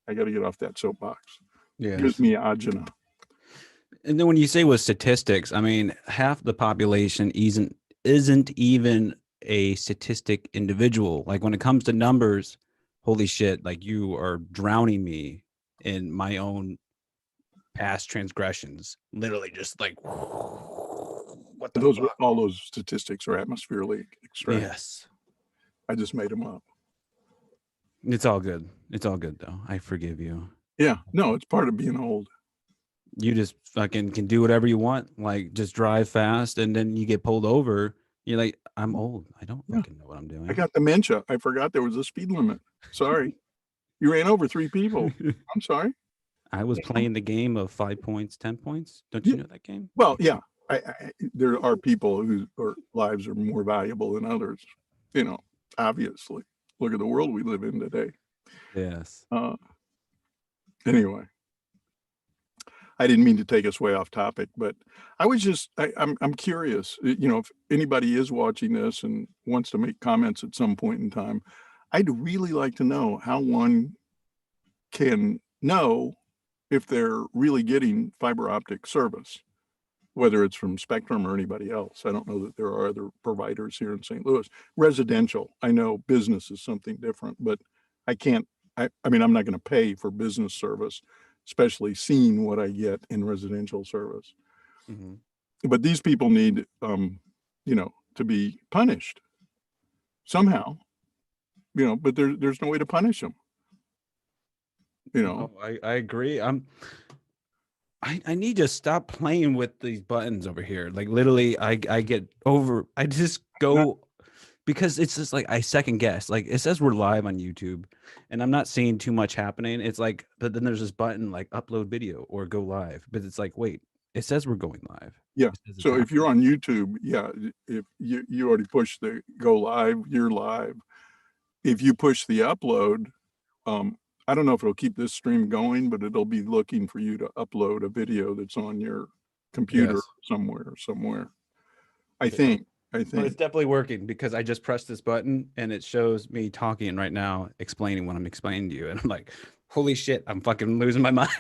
I got to get off that soapbox. Gives Yes. me agina. And then when you say with statistics, I mean, half the population isn't even a statistic individual. Like when it comes to numbers, holy shit, like you are drowning me in my own past transgressions. Literally just like what the fuck? All those statistics are atmospherically extracted. Yes. I just made them up. It's all good. It's all good though. I forgive you. Yeah, no, it's part of being old. You just fucking can do whatever you want, like just drive fast, and then you get pulled over. You're like, I'm old. I don't Yeah. fucking know what I'm doing. I got dementia. I forgot there was a speed limit. Sorry. You ran over 3 people. I'm sorry. I was playing the game of 5 points, 10 points. Don't you Yeah. know that game? Well, yeah, there are people whose lives are more valuable than others, obviously. Look at the world we live in today. Yes. Anyway, I didn't mean to take us way off topic, but I'm curious, if anybody is watching this and wants to make comments at some point in time, I'd really like to know how one can know if they're really getting fiber optic service, whether it's from Spectrum or anybody else. I don't know that there are other providers here in St. Louis. Residential, I know business is something different, but I mean, I'm not going to pay for business service, especially seeing what I get in residential service. Mm-hmm. But these people need, to be punished somehow, but there's no way to punish them. Oh, I agree. I need to stop playing with these buttons over here. Like literally, I just go because it's just like I second guess. Like it says we're live on YouTube, and I'm not seeing too much happening. It's like, but then there's this button like upload video or go live. But it's like, wait, it says we're going live. Yeah. It says it's So if you're happening. on YouTube, yeah, if you already pushed the go live, you're live. If you push the upload, I don't know if it'll keep this stream going, but it'll be looking for you to upload a video that's on your computer Yes. somewhere. I think. I But it's think. definitely working because I just pressed this button and it shows me talking right now, explaining what I'm explaining to you. And I'm like, holy shit, I'm fucking losing my mind.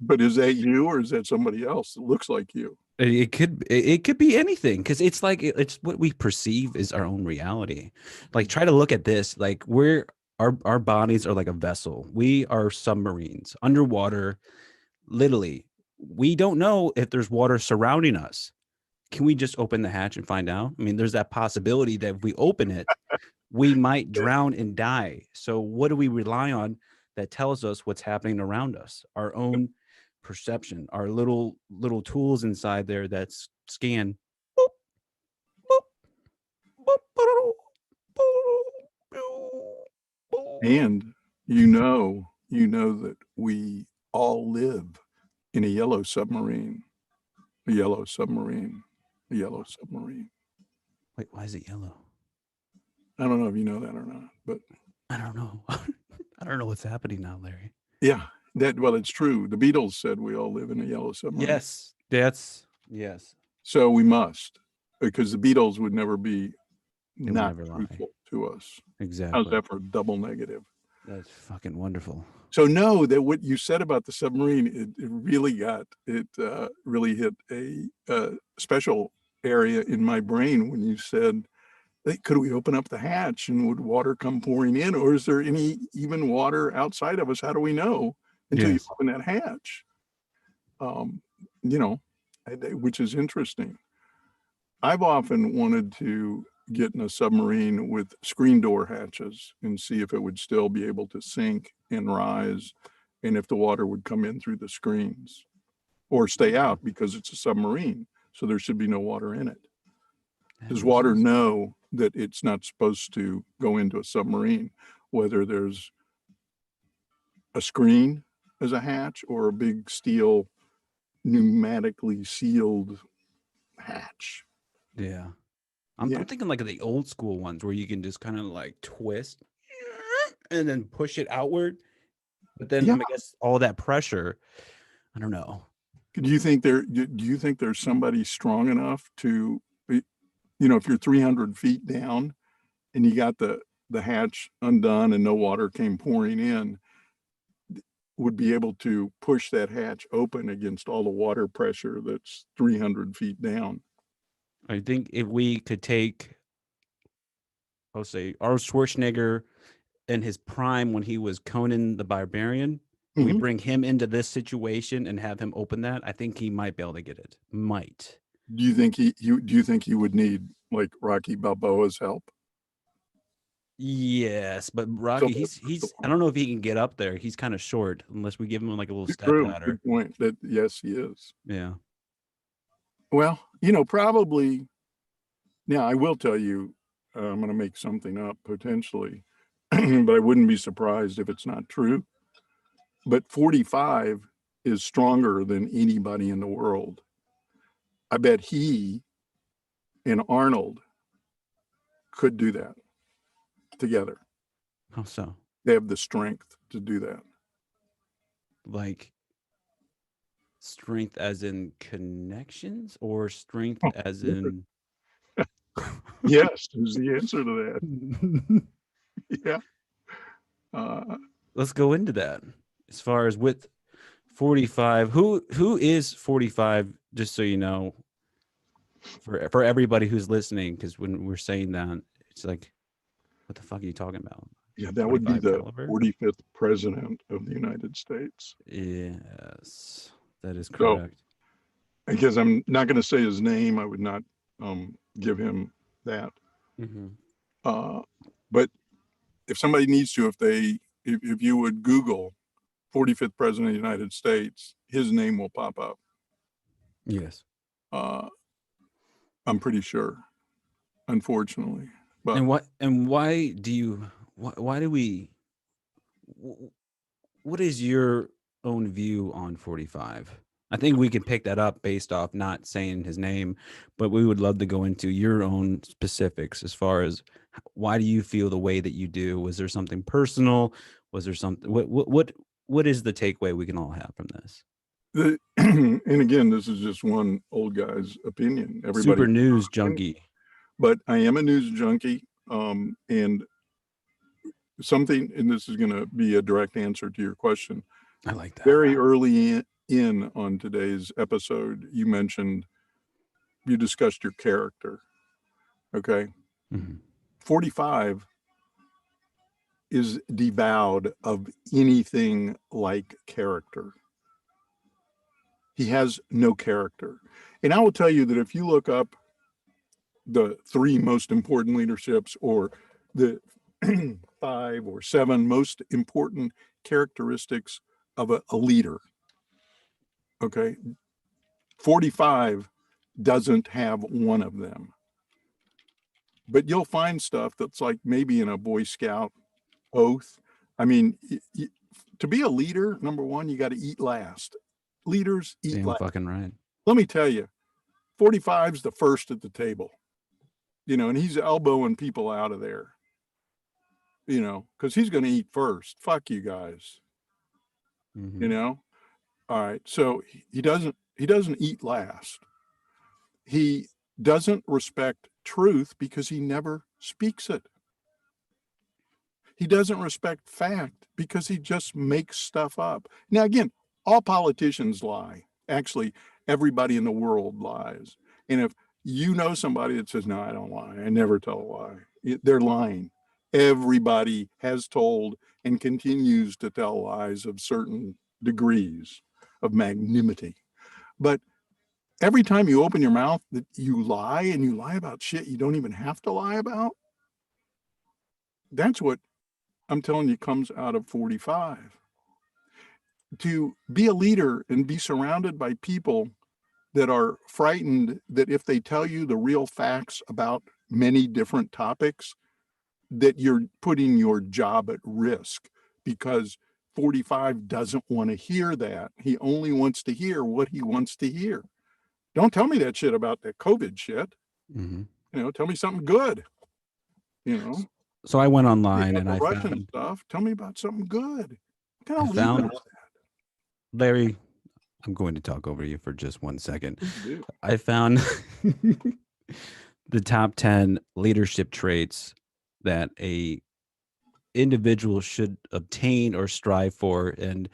But is that you or is that somebody else that looks like you? It could be anything because it's like it's what we perceive is our own reality. Like try to look at this like we're our bodies are like a vessel. We are submarines underwater. Literally, we don't know if there's water surrounding us. Can we just open the hatch and find out? I mean, there's that possibility that if we open it, we might drown and die. So what do we rely on that tells us what's happening around us? Our own perception, our little tools inside there that scan. Boop, boop, boop, boop, boop. And you know that we all live in a yellow submarine, a yellow submarine, a yellow submarine. Wait, why is it yellow? I don't know if you know that or not, but I don't know. I don't know what's happening now, Larry. yeah, well, it's true. The Beatles said we all live in a yellow submarine. Yes, yes. So we must, because the Beatles would never be They would not never lie. truthful to us. Exactly. How's that for a double negative? That's fucking wonderful. So know that what you said about the submarine, it really really hit a special area in my brain when you said, hey, could we open up the hatch and would water come pouring in, or is there any even water outside of us? How do we know until you open that hatch? You know, which is interesting. I've often wanted to get in a submarine with screen door hatches and see if it would still be able to sink and rise, and if the water would come in through the screens or stay out because it's a submarine. So there should be no water in it. Does water know that it's not supposed to go into a submarine, whether there's a screen as a hatch or a big steel pneumatically sealed hatch? Yeah. I'm thinking like the old school ones where you can just kind of like twist and then push it outward. But then I guess all that pressure, I don't know. Do you think there's somebody strong enough to, if you're 300 feet down and you got the hatch undone and no water came pouring in, would be able to push that hatch open against all the water pressure that's 300 feet down? I think if we could take, I'll say, Arnold Schwarzenegger in his prime when he was Conan the Barbarian, we bring him into this situation and have him open that, I think he might be able to get it. Might. Do you think he would need like Rocky Balboa's help? Yes, but Rocky, he's I don't know if he can get up there. He's kind of short unless we give him like a little step ladder. Good point. That yes, he is. Yeah. Well, probably. Now I will tell you, I'm going to make something up potentially, but I wouldn't be surprised if it's not true. But 45 is stronger than anybody in the world. I bet he and Arnold could do that together. How so? They have the strength to do that. Like strength as in connections or strength as in yes is the answer to that. Yeah. Let's go into that. As far as with 45, who is 45, just so you know, for everybody who's listening, because when we're saying that, it's like, what the fuck are you talking about? Yeah, that would be the caliber? 45th president of the United States. Yes, that is correct. So, I guess I'm not going to say his name. I would not give him that. But if somebody needs to, if you would Google 45th president of the United States, his name will pop up. Yes. I'm pretty sure, unfortunately. But why do we, what is your own view on 45? I think we could pick that up based off not saying his name, but we would love to go into your own specifics as far as why do you feel the way that you do? Was there something personal? Was there something, what is the takeaway we can all have from this? And again, this is just one old guy's opinion. Everybody super news junkie. but I am a news junkie. And something, and this is going to be a direct answer to your question. I like that. Very early in on today's episode, you discussed your character. Okay. Mhm. 45 is devoued of anything like character. He has no character. And I will tell you that if you look up the 3 most important leaderships, or the 5 or 7 most important characteristics of a leader, okay, 45 doesn't have one of them. But you'll find stuff that's like maybe in a Boy Scout oath. I mean, to be a leader, number one, you got to eat last. Leaders eat Damn last. fucking right. Let me tell you, 45's the first at the table, and he's elbowing people out of there, because he's going to eat first. Fuck you guys, Mhm. All right. So he doesn't eat last. He doesn't respect truth because he never speaks it. He doesn't respect fact because he just makes stuff up. Now, again, all politicians lie. Actually, everybody in the world lies. And if you know somebody that says, no, I don't lie, I never tell a lie, they're lying. Everybody has told and continues to tell lies of certain degrees of magnanimity. But every time you open your mouth, that you lie, and you lie about shit you don't even have to lie about. That's what I'm telling you comes out of 45. To be a leader and be surrounded by people that are frightened that if they tell you the real facts about many different topics, that you're putting your job at risk, because 45 doesn't want to hear that. He only wants to hear what he wants to hear. Don't tell me that shit about that COVID shit. Mhm. Tell me something good. You know, So I went Tell me online about and the I Russian found stuff. Tell me about something good. What kind I of leader found is Larry, I'm going to talk over you for just 1 second. that? Dude. I found the top 10 leadership traits that a individual should obtain or strive for, and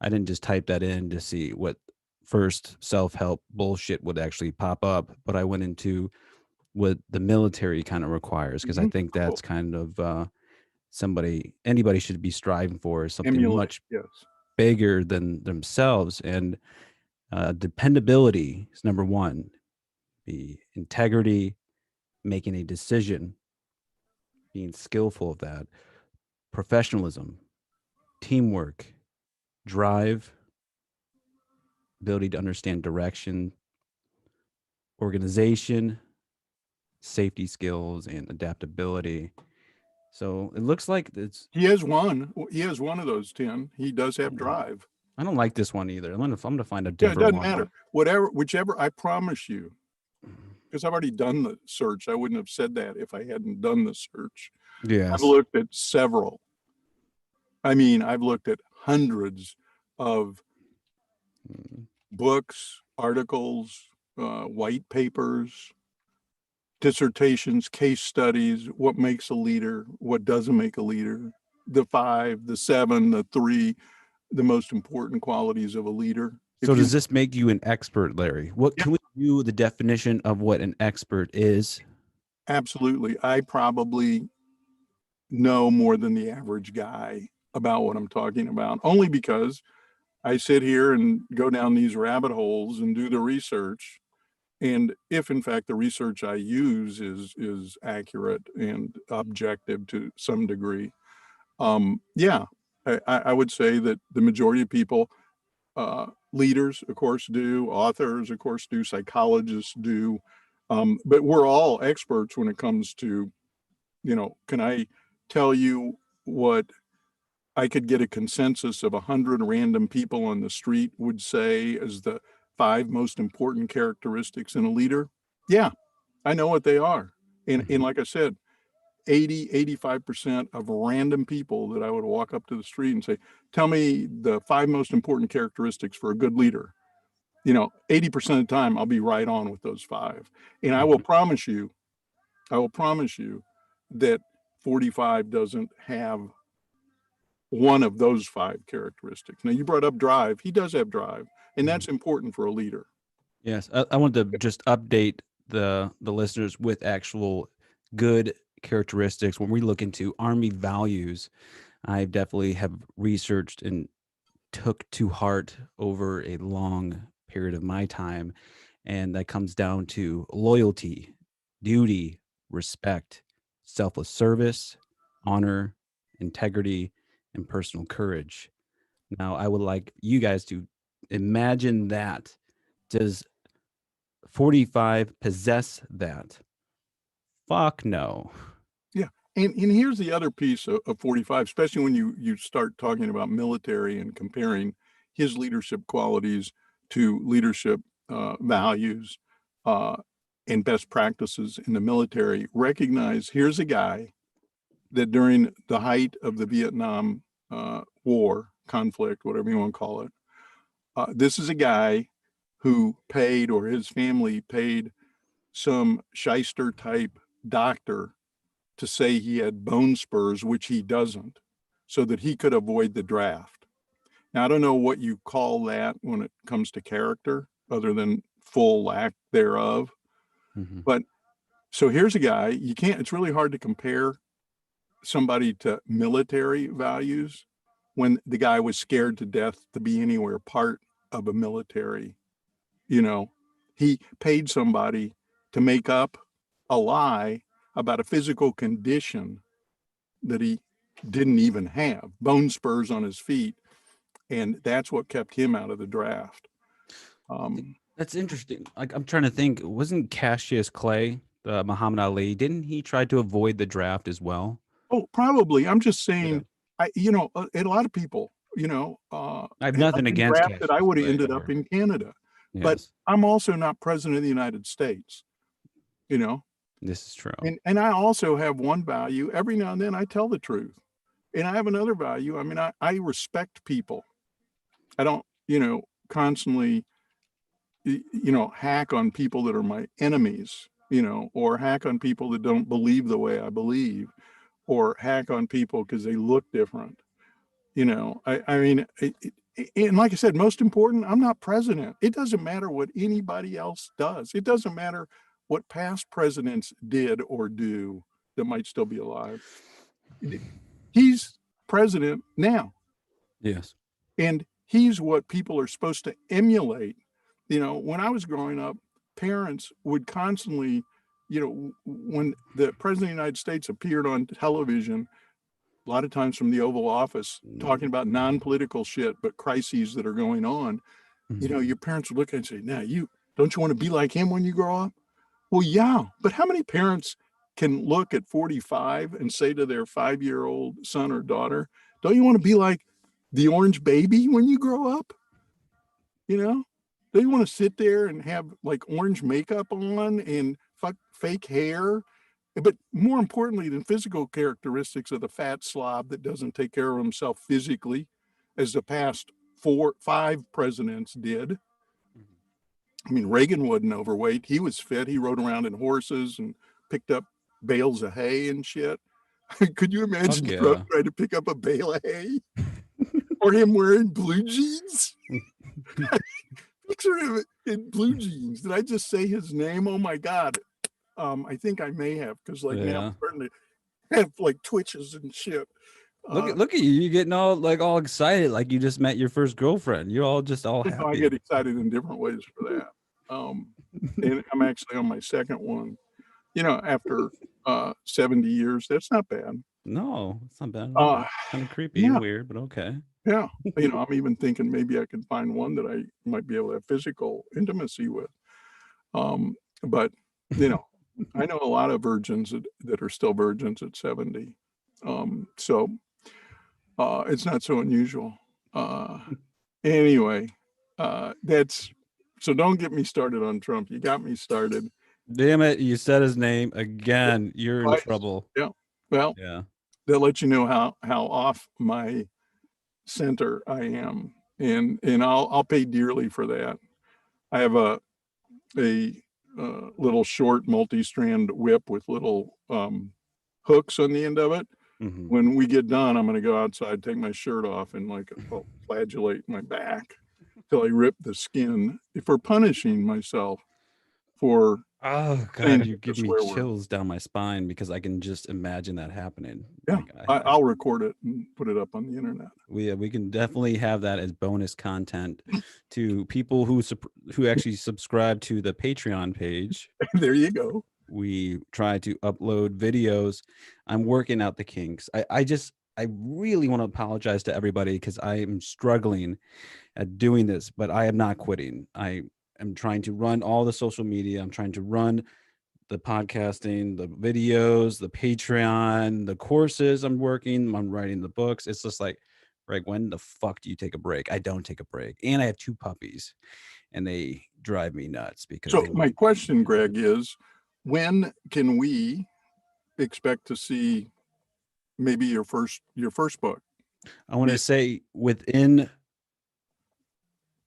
I didn't just type that in to see what first self-help bullshit would actually pop up, but I went into what the military kind of requires, because I think Cool. that's kind of anybody should be striving for, is something Emulate. much Yes. bigger than themselves. And dependability is number one. The integrity, making a decision, being skillful of that, professionalism, teamwork, drive, ability to understand direction, organization, safety skills, and adaptability. So it looks like it's. He has one. He has one of those 10. He does have drive. I don't like this one either. I'm gonna find a Yeah, it different doesn't one. matter. Whichever, I promise you, because I've already done the search. I wouldn't have said that if I hadn't done the search. I've Yes. looked at several. I mean, I've looked at hundreds of books, articles, white papers, dissertations, case studies, what makes a leader, what doesn't make a leader, the 5, the 7, the 3, the most important qualities of a leader. So does this make you an expert, Larry? What Yeah. can we do the definition of what an expert is? Absolutely. I probably know more than the average guy about what I'm talking about, only because I sit here and go down these rabbit holes and do the research. And if in fact the research I use is accurate and objective to some degree, yeah, I would say that the majority of people, leaders, of course, do, authors, of course, do, psychologists do, but we're all experts when it comes to, can I tell you what I could get a consensus of 100 random people on the street would say as the 5 most important characteristics in a leader? Yeah, I know what they are. And like I said, 85% of random people that I would walk up to the street and say, tell me the 5 most important characteristics for a good leader. 80% of the time I'll be right on with those 5. And I will promise you I will promise you that 45 doesn't have one of those 5 characteristics. Now, you brought up drive. He does have drive, and that's important for a leader. Yes, I wanted to just update the listeners with actual good characteristics. When we look into Army values, I definitely have researched and took to heart over a long period of my time, and that comes down to loyalty, duty, respect, selfless service, honor, integrity, and personal courage. Now, I would like you guys to imagine that. Does 45 possess that? Fuck no. Yeah. And here's the other piece of 45, especially when you start talking about military and comparing his leadership qualities to leadership values and best practices in the military. Recognize here's a guy that during the height of the Vietnam War, conflict, whatever you want to call it, this is a guy who paid, or his family paid, some shyster type doctor to say he had bone spurs, which he doesn't, so that he could avoid the draft. Now, I don't know what you call that when it comes to character, other than full lack thereof. Mm-hmm. But so here's a guy, it's really hard to compare somebody to military values when the guy was scared to death to be anywhere part of a military. He paid somebody to make up a lie about a physical condition that he didn't even have, bone spurs on his feet, and that's what kept him out of the draft. That's interesting. Like, I'm trying to think, wasn't Cassius Clay, Muhammad Ali, didn't he try to avoid the draft as well? Oh, probably. I'm just saying, Yeah. A lot of people, I have had I nothing been against drafted, I Cassius would have Clay ended up ever. in Canada. But Yes, I'm also not president of the United States, this is true. and I also have one value. Every now and then I tell the truth. And I have another value. I mean, I respect people. I don't, constantly, hack on people that are my enemies, or hack on people that don't believe the way I believe, or hack on people because they look different. I mean, and like I said, most important, I'm not president. It doesn't matter what anybody else does. It doesn't matter what past presidents did or do that might still be alive. He's president now. Yes. And he's what people are supposed to emulate. When I was growing up, parents would constantly, when the president of the United States appeared on television, a lot of times from the Oval Office, talking about non-political shit, but crises that are going on, your parents would look at it and say, "Now, don't you want to be like him when you grow up?" Well, yeah, but how many parents can look at 45 and say to their 5-year-old son or daughter, "Don't you want to be like the orange baby when you grow up?" They want to sit there and have like orange makeup on and fake hair. But more importantly than physical characteristics of the fat slob that doesn't take care of himself physically, as the past 5 presidents did. I mean, Reagan wasn't overweight. He was fit. He rode around in horses and picked up bales of hay and shit. Could you imagine Trump trying to pick up a bale of hay? Or him wearing blue jeans? Picture him in blue jeans. Did I just say his name? Oh my God. I think I may have, because now I'm starting to have like twitches and shit. Look at you. You're getting all excited, like you just met your first girlfriend. You're all happy. I get excited in different ways for that. And I'm actually on my second one. After 70 years, that's not bad. No, it's not bad. Kind of creepy and weird, but okay. Yeah. I'm even thinking maybe I could find one that I might be able to have physical intimacy with. But I know a lot of virgins that are still virgins at 70. So it's not so unusual. Anyway, so don't get me started on Trump. You got me started. Damn it, you said his name again. You're in trouble. Yeah. Well, that lets you know how off my center I am. And I'll pay dearly for that. I have a little short multi-strand whip with little hooks on the end of it. Mm-hmm. When we get done, I'm going to go outside, take my shirt off, and like I'll flagellate my back till I rip the skin for punishing myself for Oh saying God, you the give me swear word. chills down my spine because I can just imagine that happening. Yeah, Like I'll record it and put it up on the internet. we can definitely have that as bonus content to people who actually subscribe to the Patreon page. There you go. We try to upload videos. I'm working out the kinks. I really want to apologize to everybody because I am struggling at doing this, but I am not quitting. I am trying to run all the social media. I'm trying to run the podcasting, the videos, the Patreon, the courses I'm working. I'm writing the books. It's just like, Greg, when the fuck do you take a break? I don't take a break. And I have 2 puppies and they drive me nuts because So my question, Greg, is when can we expect to see maybe your first book? I want to say within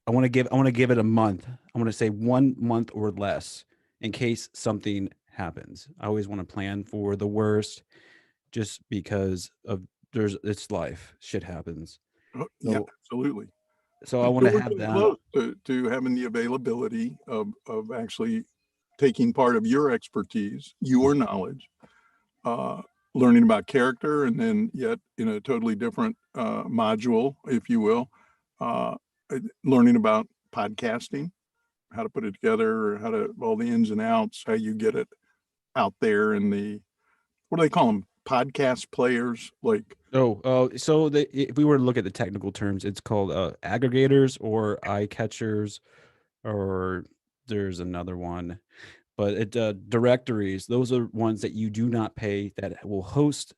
I want to give it a month. I want to say 1 month or less in case something happens. I always want to plan for the worst just because of it's life. Shit happens. Oh, yeah, absolutely. So I want So to we're have getting that. close to having the availability of actually taking part of your expertise, your knowledge, uh, learning about character, and then yet in a totally different module, if you will, uh, learning about podcasting, how to put it together, how to all the ins and outs, how you get it out there in the what do they call them? Podcast players, like So if we were to look at the technical terms, it's called aggregators or eye catchers, or there's another one, but directories. Those are ones that you do not pay that will host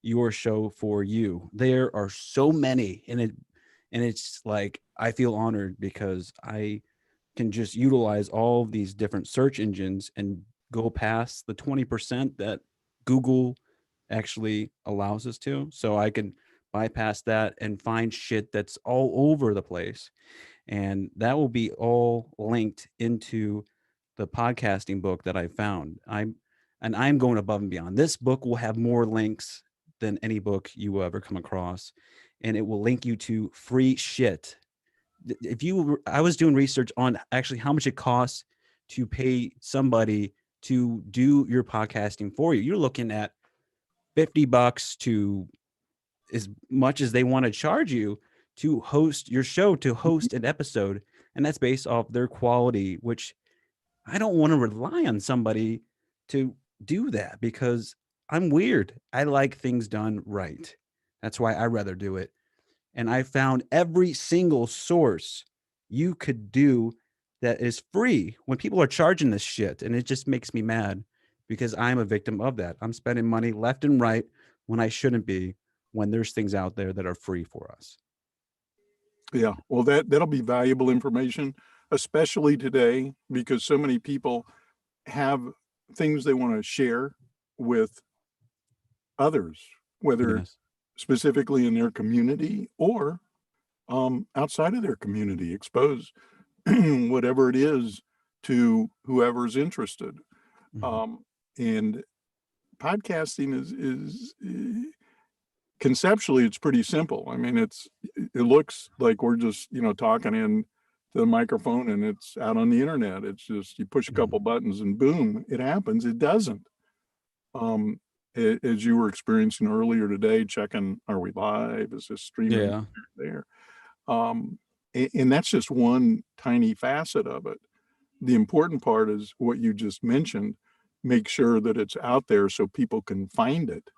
your show for you. There are so many, and it's like I feel honored because I can just utilize all of these different search engines and go past the 20% that Google actually allows us to. So I can bypass that and find shit that's all over the place. And that will be all linked into the podcasting book that I found. I'm going above and beyond. This book will have more links than any book you will ever come across, and it will link you to free shit. I was doing research on actually how much it costs to pay somebody to do your podcasting for you. You're looking at $50 to as much as they want to charge you to host your show, to host an episode. And that's based off their quality, which I don't want to rely on somebody to do that because I'm weird. I like things done right. That's why I rather do it. And I found every single source you could do that is free when people are charging this shit. And it just makes me mad because I'm a victim of that. I'm spending money left and right when I shouldn't be, when there's things out there that are free for us. Yeah, well, that'll be valuable information, especially today, because so many people have things they want to share with others, whether Yes. specifically in their community or outside of their community, expose whatever it is to whoever's interested. Mhm. And podcasting is conceptually, it's pretty simple. I mean, it looks like we're just, talking in the microphone and it's out on the internet. It's just, you push a couple buttons and boom, it happens. It doesn't. As you were experiencing earlier today, checking, are we live? Is this streaming Yeah. there? And that's just one tiny facet of it. The important part is what you just mentioned. Make sure that it's out there so people can find it.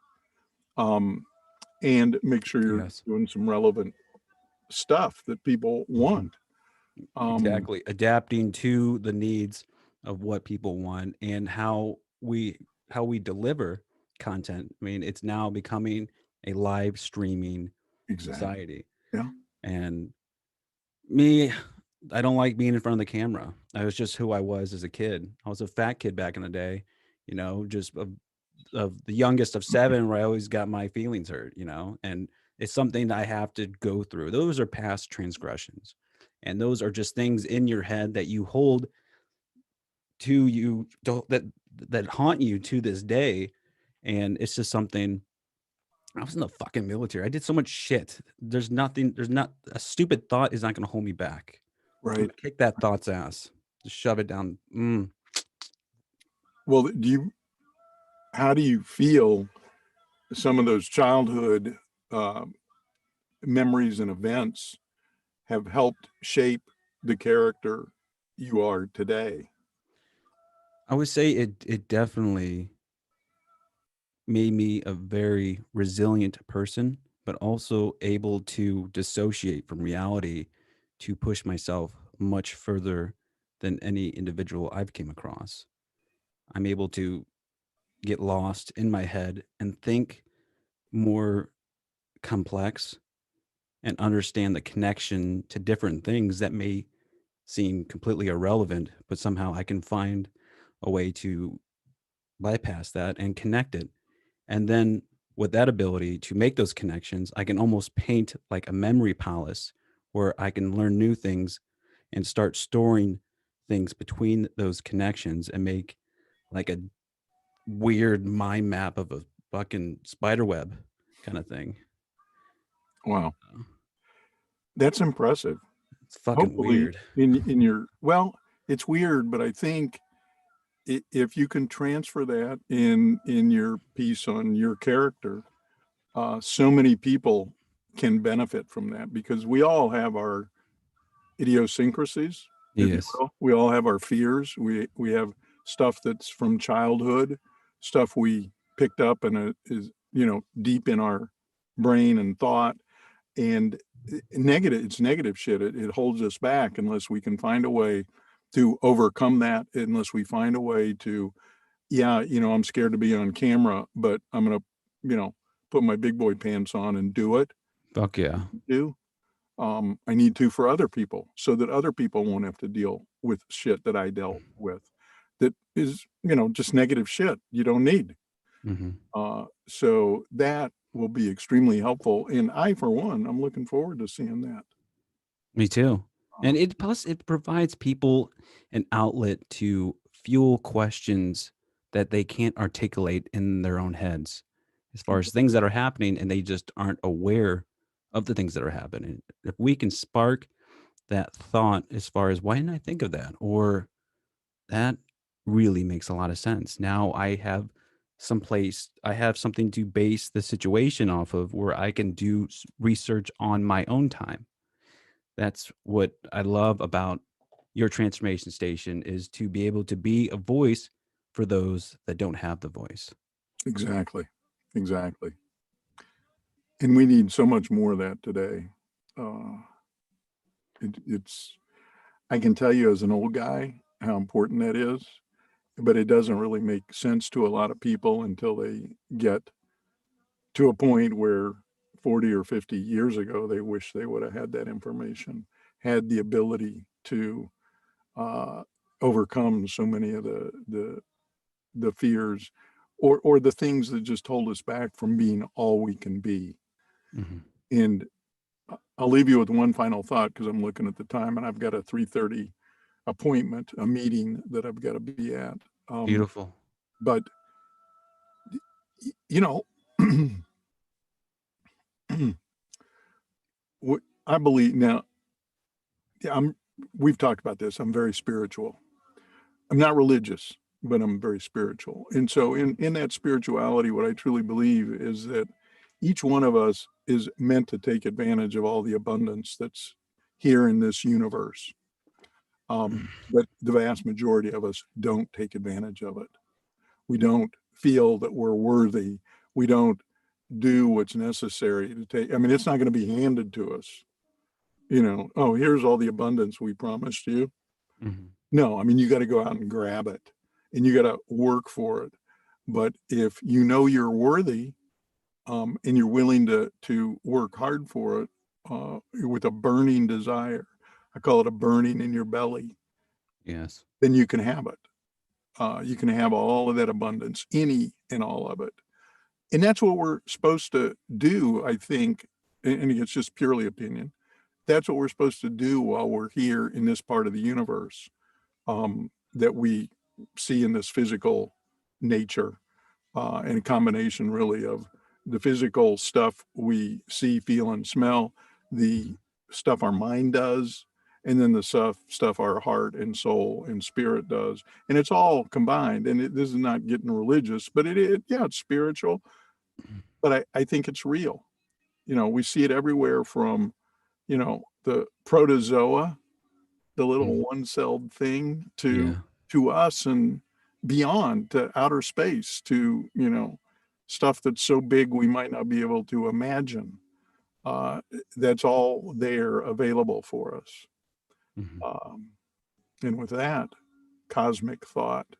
And make sure you're Yes. doing some relevant stuff that people want. Exactly. Adapting to the needs of what people want and how we deliver content. I mean, it's now becoming a live streaming Exactly. society. Yeah. And me, I don't like being in front of the camera. I was just who I was as a kid. I was a fat kid back in the day, just of the youngest of 7, where I always got my feelings hurt, and it's something that I have to go through. Those are past transgressions. And those are just things in your head that you hold to you that haunt you to this day. And it's just something. I was in the fucking military. I did so much shit. There's not a stupid thought is not going to hold me back. I'm Right. gonna kick that thought's ass. Just shove it down. Well, how do you feel some of those childhood uh, memories and events have helped shape the character you are today? I would say it definitely made me a very resilient person, but also able to dissociate from reality to push myself much further than any individual I've came across. I'm able to get lost in my head and think more complex and understand the connection to different things that may seem completely irrelevant, but somehow I can find a way to bypass that and connect it. And then with that ability to make those connections, I can almost paint like a memory palace where I can learn new things and start storing things between those connections and make like a weird mind map of a fucking spider web kind of thing. Wow, that's impressive. It's fucking Hopefully, weird. in your well, it's weird, but I think if you can transfer that in your piece on your character, so many people can benefit from that because we all have our idiosyncrasies, if you Yes. will. We all have our fears. We have stuff that's from childhood, stuff we picked up and it is, deep in our brain and thought. And it's negative shit. It holds us back unless we can find a way to overcome that, unless we find a way to, yeah, I'm scared to be on camera, but I'm gonna, put my big boy pants on and do it. Fuck yeah. Do I need to for other people so that other people won't have to deal with shit that I dealt with that is, just negative shit you don't need. Hmm. So that will be extremely helpful. And I, for one, I'm looking forward to seeing that. Me too. And Uh, it provides people an outlet to fuel questions that they can't articulate in their own heads as far as things that are happening and they just aren't aware of the things that are happening. If we can spark that thought as far as why didn't I think of that? Or that really makes a lot of sense. Now I have something to base the situation off of where I can do research on my own time. That's what I love about your transformation station is to be able to be a voice for those that don't have the voice. exactly. Exactly. And we need so much more of that today. Uh, it's, I can tell you as an old guy how important that is, but it doesn't really make sense to a lot of people until they get to a point where 40 or 50 years ago, they wish they would have had that information, had the ability to uh, overcome so many of the fears or the things that just hold us back from being all we can be. Mhm. And I'll leave you with one final thought because I'm looking at the time and I've got a 3:30 appointment, a meeting that I've got to be at. Beautiful. But you know, I believe now. Yeah, we've talked about this. I'm very spiritual. I'm not religious, but I'm very spiritual. And so in that spirituality, what I truly believe is that each one of us is meant to take advantage of all the abundance that's here in this universe. But the vast majority of us don't take advantage of it. We don't feel that we're worthy. We don't do what's necessary to take. I mean, it's not going to be handed to us. Oh, here's all the abundance we promised you. Mhm. No, I mean, you got to go out and grab it and you got to work for it. But if you know you're worthy, and you're willing to work hard for it, with a burning desire, I call it a burning in your belly, Yes. then you can have it. You can have all of that abundance, any and all of it. And that's what we're supposed to do, I think. And it's just purely opinion. That's what we're supposed to do while we're here in this part of the universe. That we see in this physical nature, and a combination really of the physical stuff we see, feel, and smell, the stuff our mind does, and then the stuff our heart and soul and spirit does. And it's all combined. And this is not getting religious, but yeah, it's spiritual, but I think it's real. We see it everywhere from, the protozoa, the little Mhm. one-celled thing, Yeah. to us and beyond, to outer space, to, stuff that's so big we might not be able to imagine. Uh, that's all there available for us. Mhm. Um, and with that cosmic thought,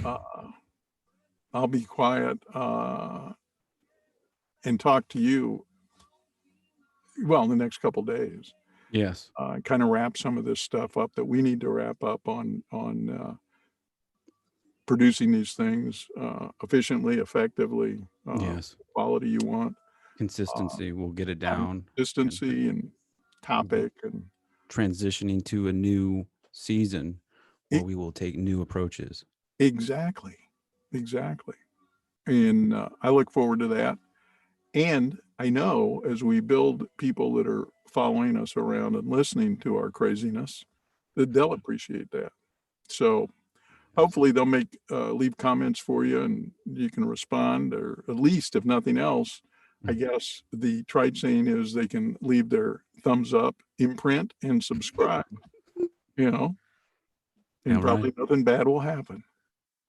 uh, I'll be quiet and talk to you, well, in the next couple days. Yes. Kind of wrap some of this stuff up that we need to wrap up on producing these things efficiently, effectively, Yes. quality you want, Consistency will get it down, and consistency and we'll be topic and transitioning to a new season where e- we will take new approaches. exactly, exactly. And I look forward to that. And I know as we build people that are following us around and listening to our craziness, that they'll appreciate that. So Yes. hopefully they'll leave comments for you and you can respond, or at least if nothing else, I Mm. guess the trite saying is they can leave their thumbs up, imprint, and subscribe, you know, and All right. probably nothing bad will happen.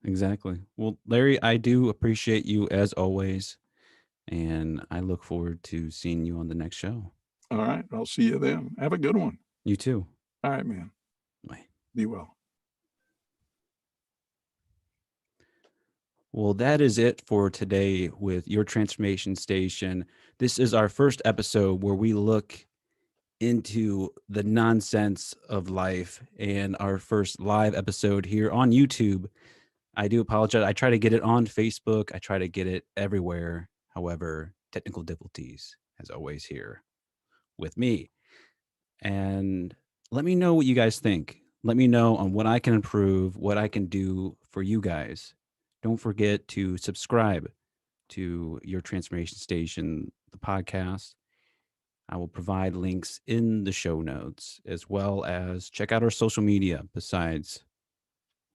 Exactly. Well, Larry, I do appreciate you as always, and I look forward to seeing you on the next show. All right. I'll see you then. Have a good one. You too. All right, man. Bye. Be well. Well, that is it for today with Your Transformation Station. This is our first episode where we look into the nonsense of life, and our first live episode here on YouTube. I do apologize. I try to get it on Facebook. I try to get it everywhere. However, technical difficulties, as always, here with me. And let me know what you guys think. Let me know on what I can improve, what I can do for you guys. Don't forget to subscribe to Your Transformation Station, the podcast. I will provide links in the show notes, as well as check out our social media besides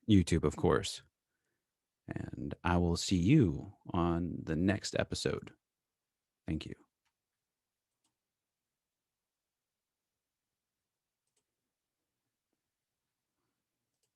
YouTube, of course. And I will see you on the next episode. Thank you.